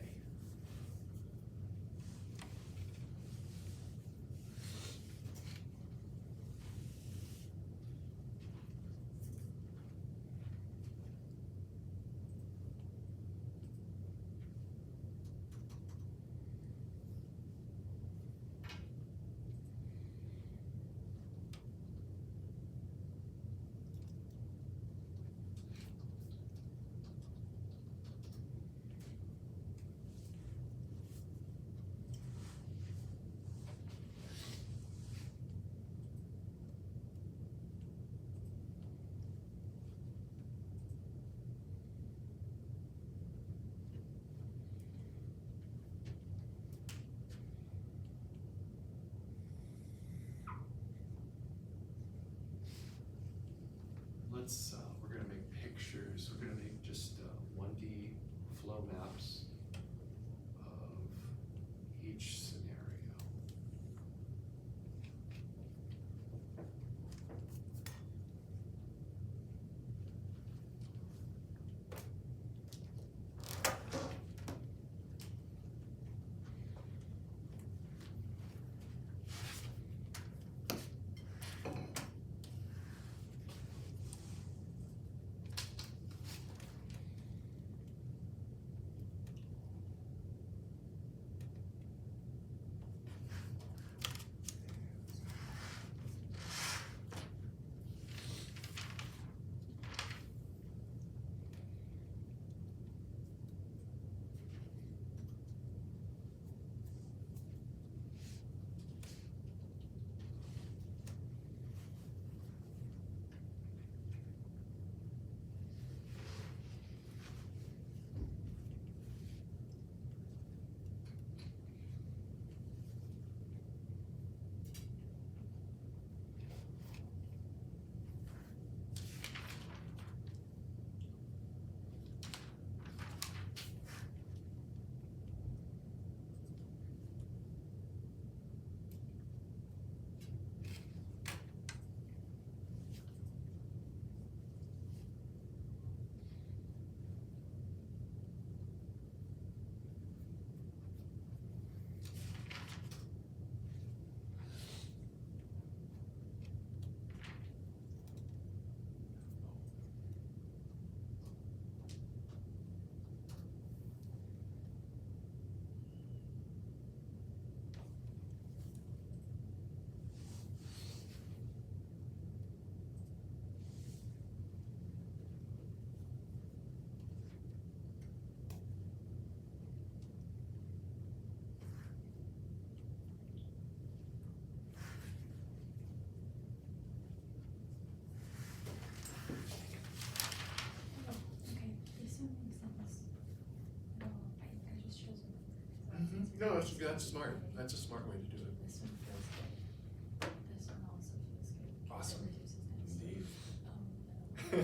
No, that's smart. That's a smart way to do it. This one feels good. This one also feels good. Awesome. It reduces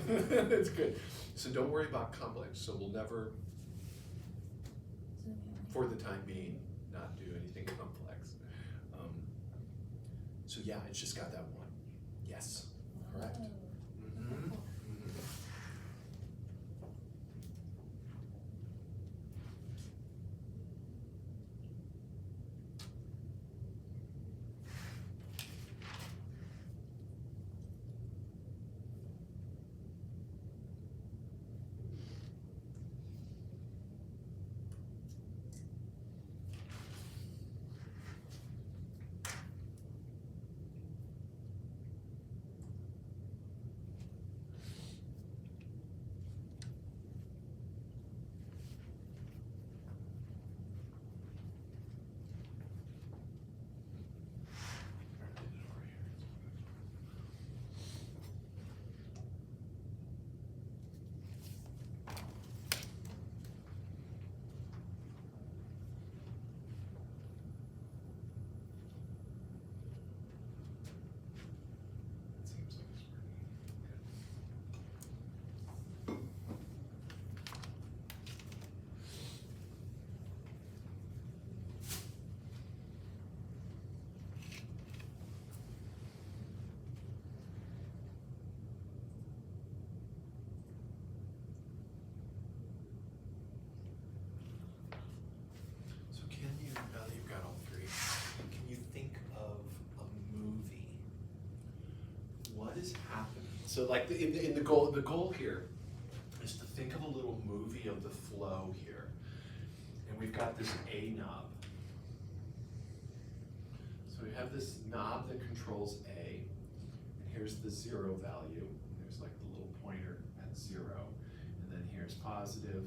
Indeed. That's good. So don't worry about complex. So we'll never, for the time being, not do anything complex. So yeah, it's just got that one. Yes. Correct. Mm-hmm. Seems like it's working. Good. So can you, now that you've got all three, can you think of a movie? What is happening? So like in the goal here is to think of a little movie of the flow here. And we've got this A knob. So we have this knob that controls A, and here's the 0 value. There's like the little pointer at 0. And then here's positive,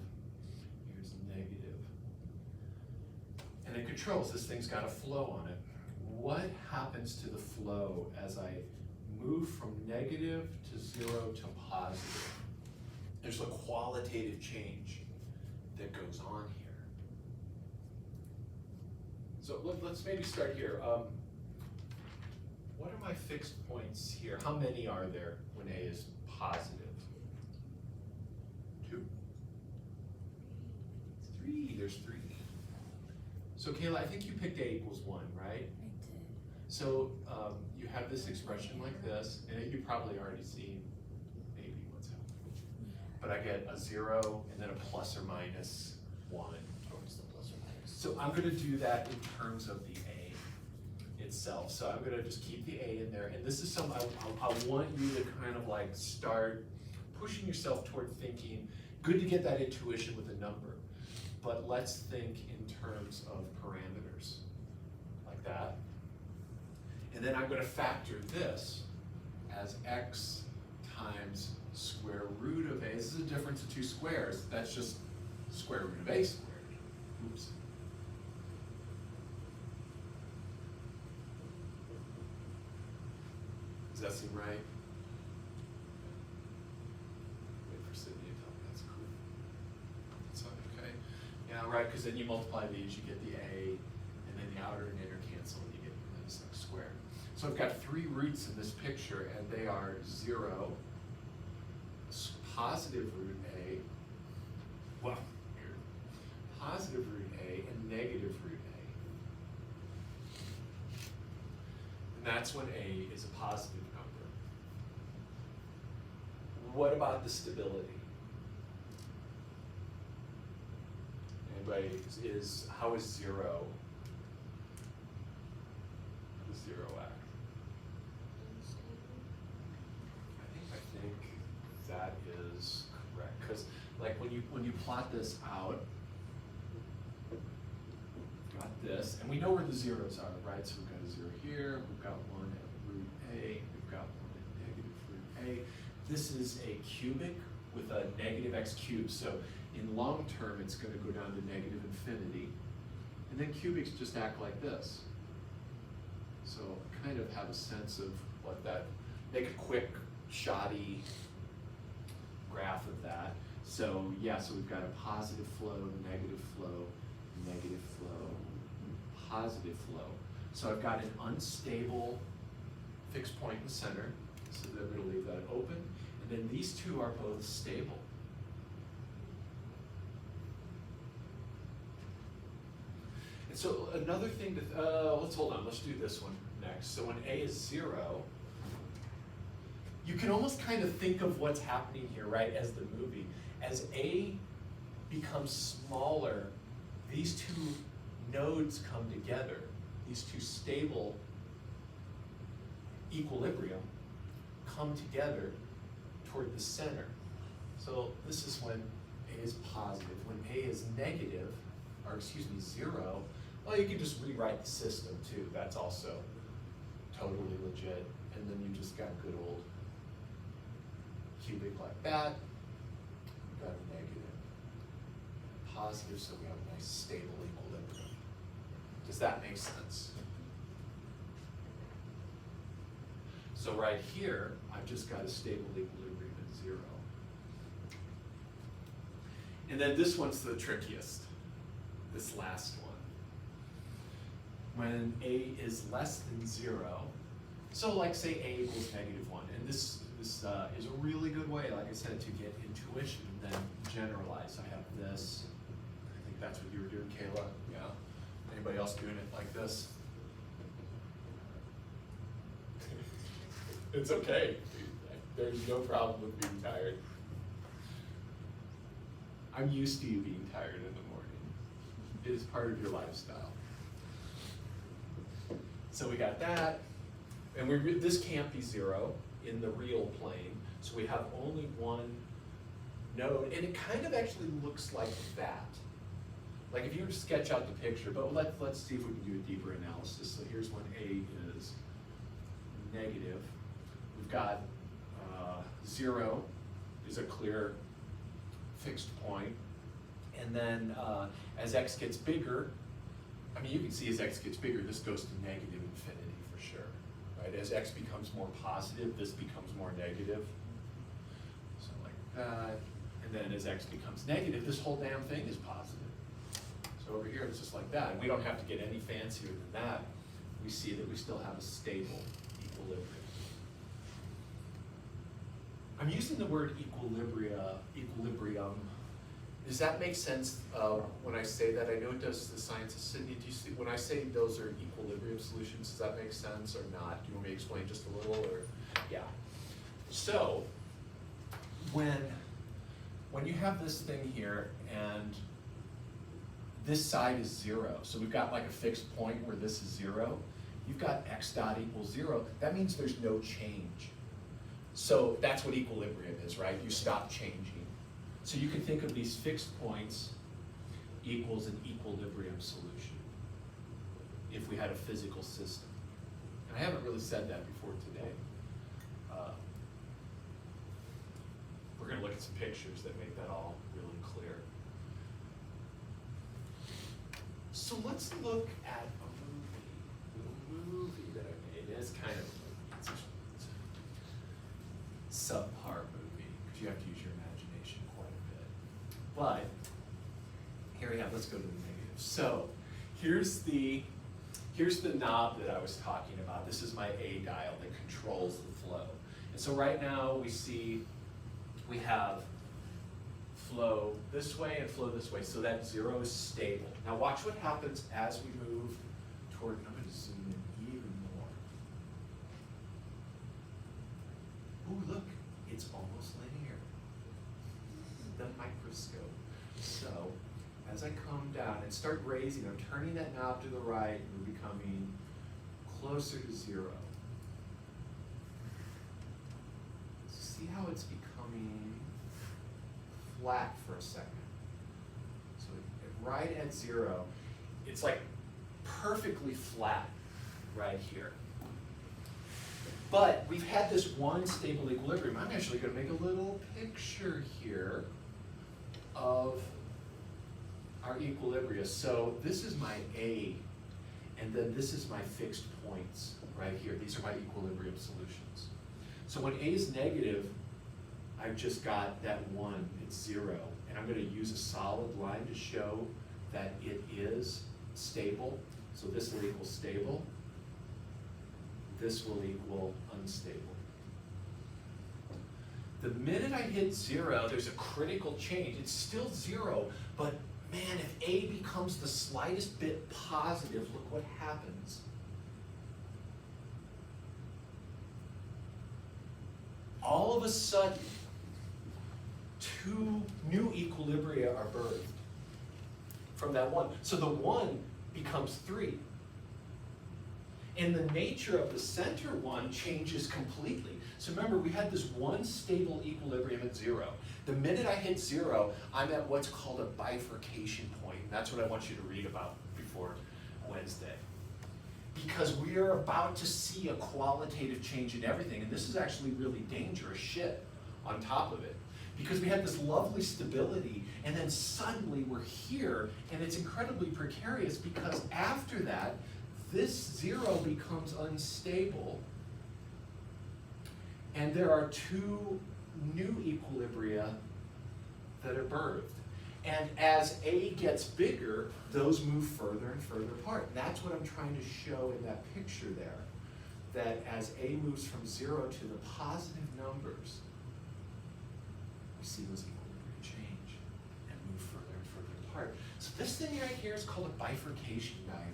here's negative. And it controls, this thing's got a flow on it. What happens to the flow as I move from negative to 0 to positive? There's a qualitative change that goes on here. So let's maybe start here. What are my fixed points here? How many are there when A is positive? 2? 3, there's 3. So Kayla, I think you picked A equals 1, right? I did. So you have this expression like this, and you've probably already seen maybe what's happening. But I get a 0 and then a plus or minus 1. Towards the plus or minus. So I'm going to do that in terms of the A itself. So I'm going to just keep the A in there. And this is something I want you to kind of like start pushing yourself toward thinking. Good to get that intuition with a number. But let's think in terms of parameters, like that. And then I'm going to factor this as x times square root of A. This is a difference of 2 squares. That's just square root of A squared. Oops. Does that seem right? Wait for Sydney to tell me that's cool. That's okay. Yeah, right, because then you multiply these, you get the A, and then the outer and inner cancel, and you get this like square. So I've got 3 roots in this picture, and they are 0, positive root A, well, here, positive root A, and negative root A. And that's when A is a positive number. What about the stability? Anybody how is 0? How does 0 act? I think that is correct, because like when you plot this out, got this, and we know where the zeros are, right? So we've got a 0 here, we've got 1 at root A, we've got 1 at negative root A. This is a cubic with a negative x cubed, so in long term it's going to go down to negative infinity. And then cubics just act like this. So I kind of have a sense of what that, make a quick, shoddy graph of that. So yeah, so we've got a positive flow, negative flow, negative flow, positive flow. So I've got an unstable fixed point in the center, so they're going to leave that open. And then these two are both stable. And so another thing to, let's hold on, let's do this one next. So when A is 0, you can almost kind of think of what's happening here, right, as the movie. As A becomes smaller, these two nodes come together, these two stable equilibrium come together toward the center. So this is when A is positive. When A is negative, or excuse me, 0, well, you can just rewrite the system too. That's also totally legit. And then you just got good old cubic like that. We've got a negative, positive, so we have a nice stable equilibrium. Does that make sense? So right here, I've just got a stable equilibrium at 0. And then this one's the trickiest, this last one. When A is less than 0, so like say A equals -1, and this is a really good way, like I said, to get intuition and then generalize. I have this, I think that's what you were doing, Kayla, yeah? Anybody else doing it like this? It's okay, there's no problem with being tired. I'm used to you being tired in the morning. It is part of your lifestyle. So we got that, and this can't be 0 in the real plane, so we have only one node, and it kind of actually looks like that. Like if you were to sketch out the picture, but let's see if we can do a deeper analysis. So here's when A is negative. We've got 0 is a clear fixed point, and then as x gets bigger, I mean, you can see as x gets bigger, this goes to negative infinity for sure, right? As x becomes more positive, this becomes more negative. So like that, and then as x becomes negative, this whole damn thing is positive. So over here, it's just like that, and we don't have to get any fancier than that. We see that we still have a stable equilibrium. I'm using the word equilibrium. Does that make sense when I say that? I know it does to the scientists. Sydney, do you see, when I say those are equilibrium solutions, does that make sense or not? Do you want me to explain just a little, or? Yeah. So, when you have this thing here and this side is 0, so we've got like a fixed point where this is 0, you've got x dot equals 0, that means there's no change. So that's what equilibrium is, right? You stop changing. So you can think of these fixed points equals an equilibrium solution if we had a physical system. And I haven't really said that before today. We're going to look at some pictures that make that all really clear. So let's look at a movie that I made. It's kind of it's a subpar movie because you have to use your imagination quite a bit. But here we have, let's go to the negative. So here's the knob that I was talking about. This is my A dial that controls the flow. And so right now we have flow this way and flow this way, so that 0 is stable. Now watch what happens as we move toward, I'm going to zoom in even more. Ooh, look, it's almost linear. The microscope. So as I come down and start raising, I'm turning that knob to the right, and we're becoming closer to 0. See how it's becoming flat for a second. So right at 0, it's like perfectly flat right here. But we've had this one stable equilibrium. I'm actually going to make a little picture here of our equilibria. So this is my A, and then this is my fixed points right here. These are my equilibrium solutions. So when A is negative, I've just got that 1, it's 0. And I'm going to use a solid line to show that it is stable. So this will equal stable. This will equal unstable. The minute I hit 0, there's a critical change. It's still 0, but man, if A becomes the slightest bit positive, look what happens. All of a sudden, 2 new equilibria are birthed from that 1. So the 1 becomes 3. And the nature of the center one changes completely. So remember, we had this one stable equilibrium at 0. The minute I hit 0, I'm at what's called a bifurcation point. And that's what I want you to read about before Wednesday. Because we are about to see a qualitative change in everything. And this is actually really dangerous shit on top of it. Because we had this lovely stability, and then suddenly we're here, and it's incredibly precarious because after that, this 0 becomes unstable, and there are 2 new equilibria that are birthed. And as A gets bigger, those move further and further apart. And that's what I'm trying to show in that picture there, that as A moves from 0 to the positive numbers, we see those equilibria change and move further and further apart. So this thing right here is called a bifurcation diagram.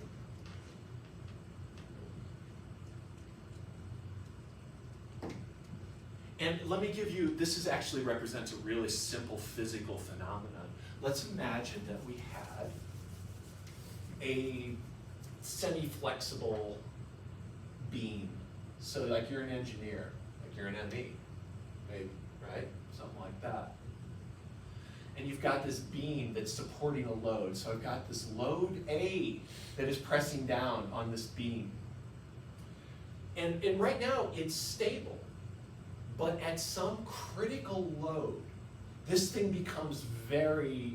And let me give you, this is actually represents a really simple physical phenomenon. Let's imagine that we had a semi-flexible beam. So like you're an engineer, like you're an ME, maybe, right? Something like that. And you've got this beam that's supporting a load. So I've got this load A that is pressing down on this beam. And right now it's stable. But at some critical load, this thing becomes very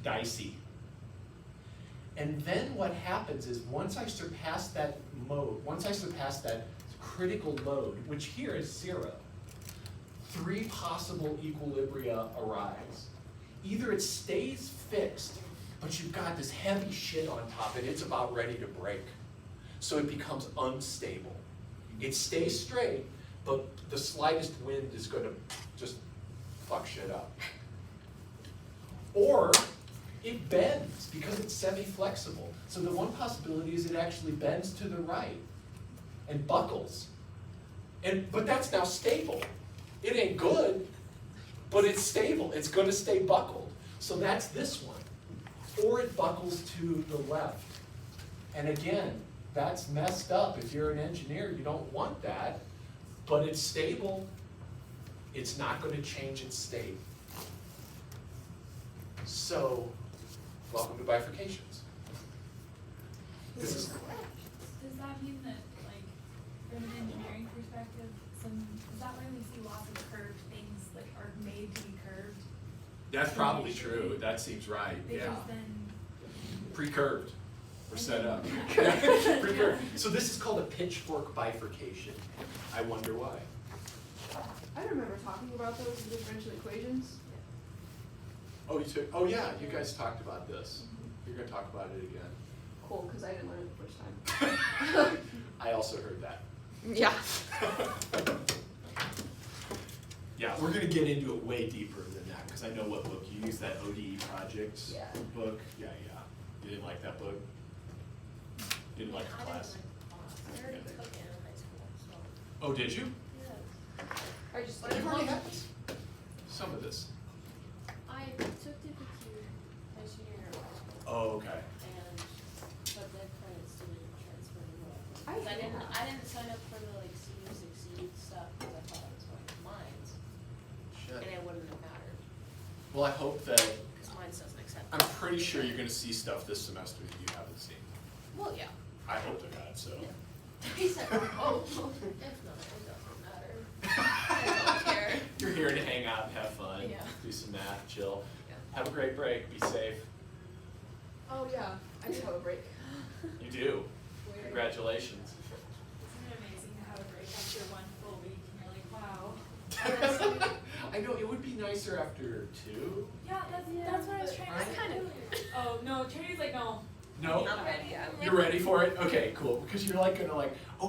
dicey. And then what happens is once I surpass that critical load, which here is 0, 3 possible equilibria arise. Either it stays fixed, but you've got this heavy shit on top and it's about ready to break. So it becomes unstable. It stays straight, but the slightest wind is going to just fuck shit up. Or it bends because it's semi-flexible. So the one possibility is it actually bends to the right and buckles. But that's now stable. It ain't good, but it's stable. It's going to stay buckled. So that's this one. Or it buckles to the left. And again, that's messed up. If you're an engineer, you don't want that. But it's stable. It's not going to change its state. So, welcome to bifurcations. This is Does that mean that, like, from an engineering perspective, is that why we see lots of curved things that are made to be curved? That's probably true. That seems right. Because Yeah. then Pre-curved. We're set up. Pre-curved. So this is called a pitchfork bifurcation. I wonder why. I remember talking about those differential equations. Oh, you took. Oh yeah, you guys talked about this. You're gonna talk about it again. Cool, because I didn't learn it the first time. I also heard that. Yeah. Yeah, we're gonna get into it way deeper than that because I know what book you used, that ODE projects Yeah. book. Yeah. You didn't like that book? Didn't like the class? I already took it in high school, so. Oh, did you? Yeah. I just You already had this. Some of this. I took DPQ my senior year of high school, Oh, okay. but the credits didn't transfer to what. I hate that. I didn't sign up for the like See You Succeed stuff because I thought I was going to mines, Shit. and it wouldn't have mattered Well, I hope that. because mines doesn't accept. I'm pretty sure you're gonna see stuff this semester that you haven't seen. Well, yeah. I hope to God so. He said, "Oh, if not, it doesn't matter. I don't care." You're here to hang out and have fun. Yeah. Do some math, chill. Yeah. Have a great break. Be safe. Oh yeah, I did have a break. You do. Congratulations. isn't it amazing to have a break after one full week and you're like, wow. I know it would be nicer after 2. Yeah, that's what I was trying to I'm kind of. Oh, no, Trinity's like, no. No. I'm ready. I'm You're ready for it? Okay, cool. Because you're like gonna like, oh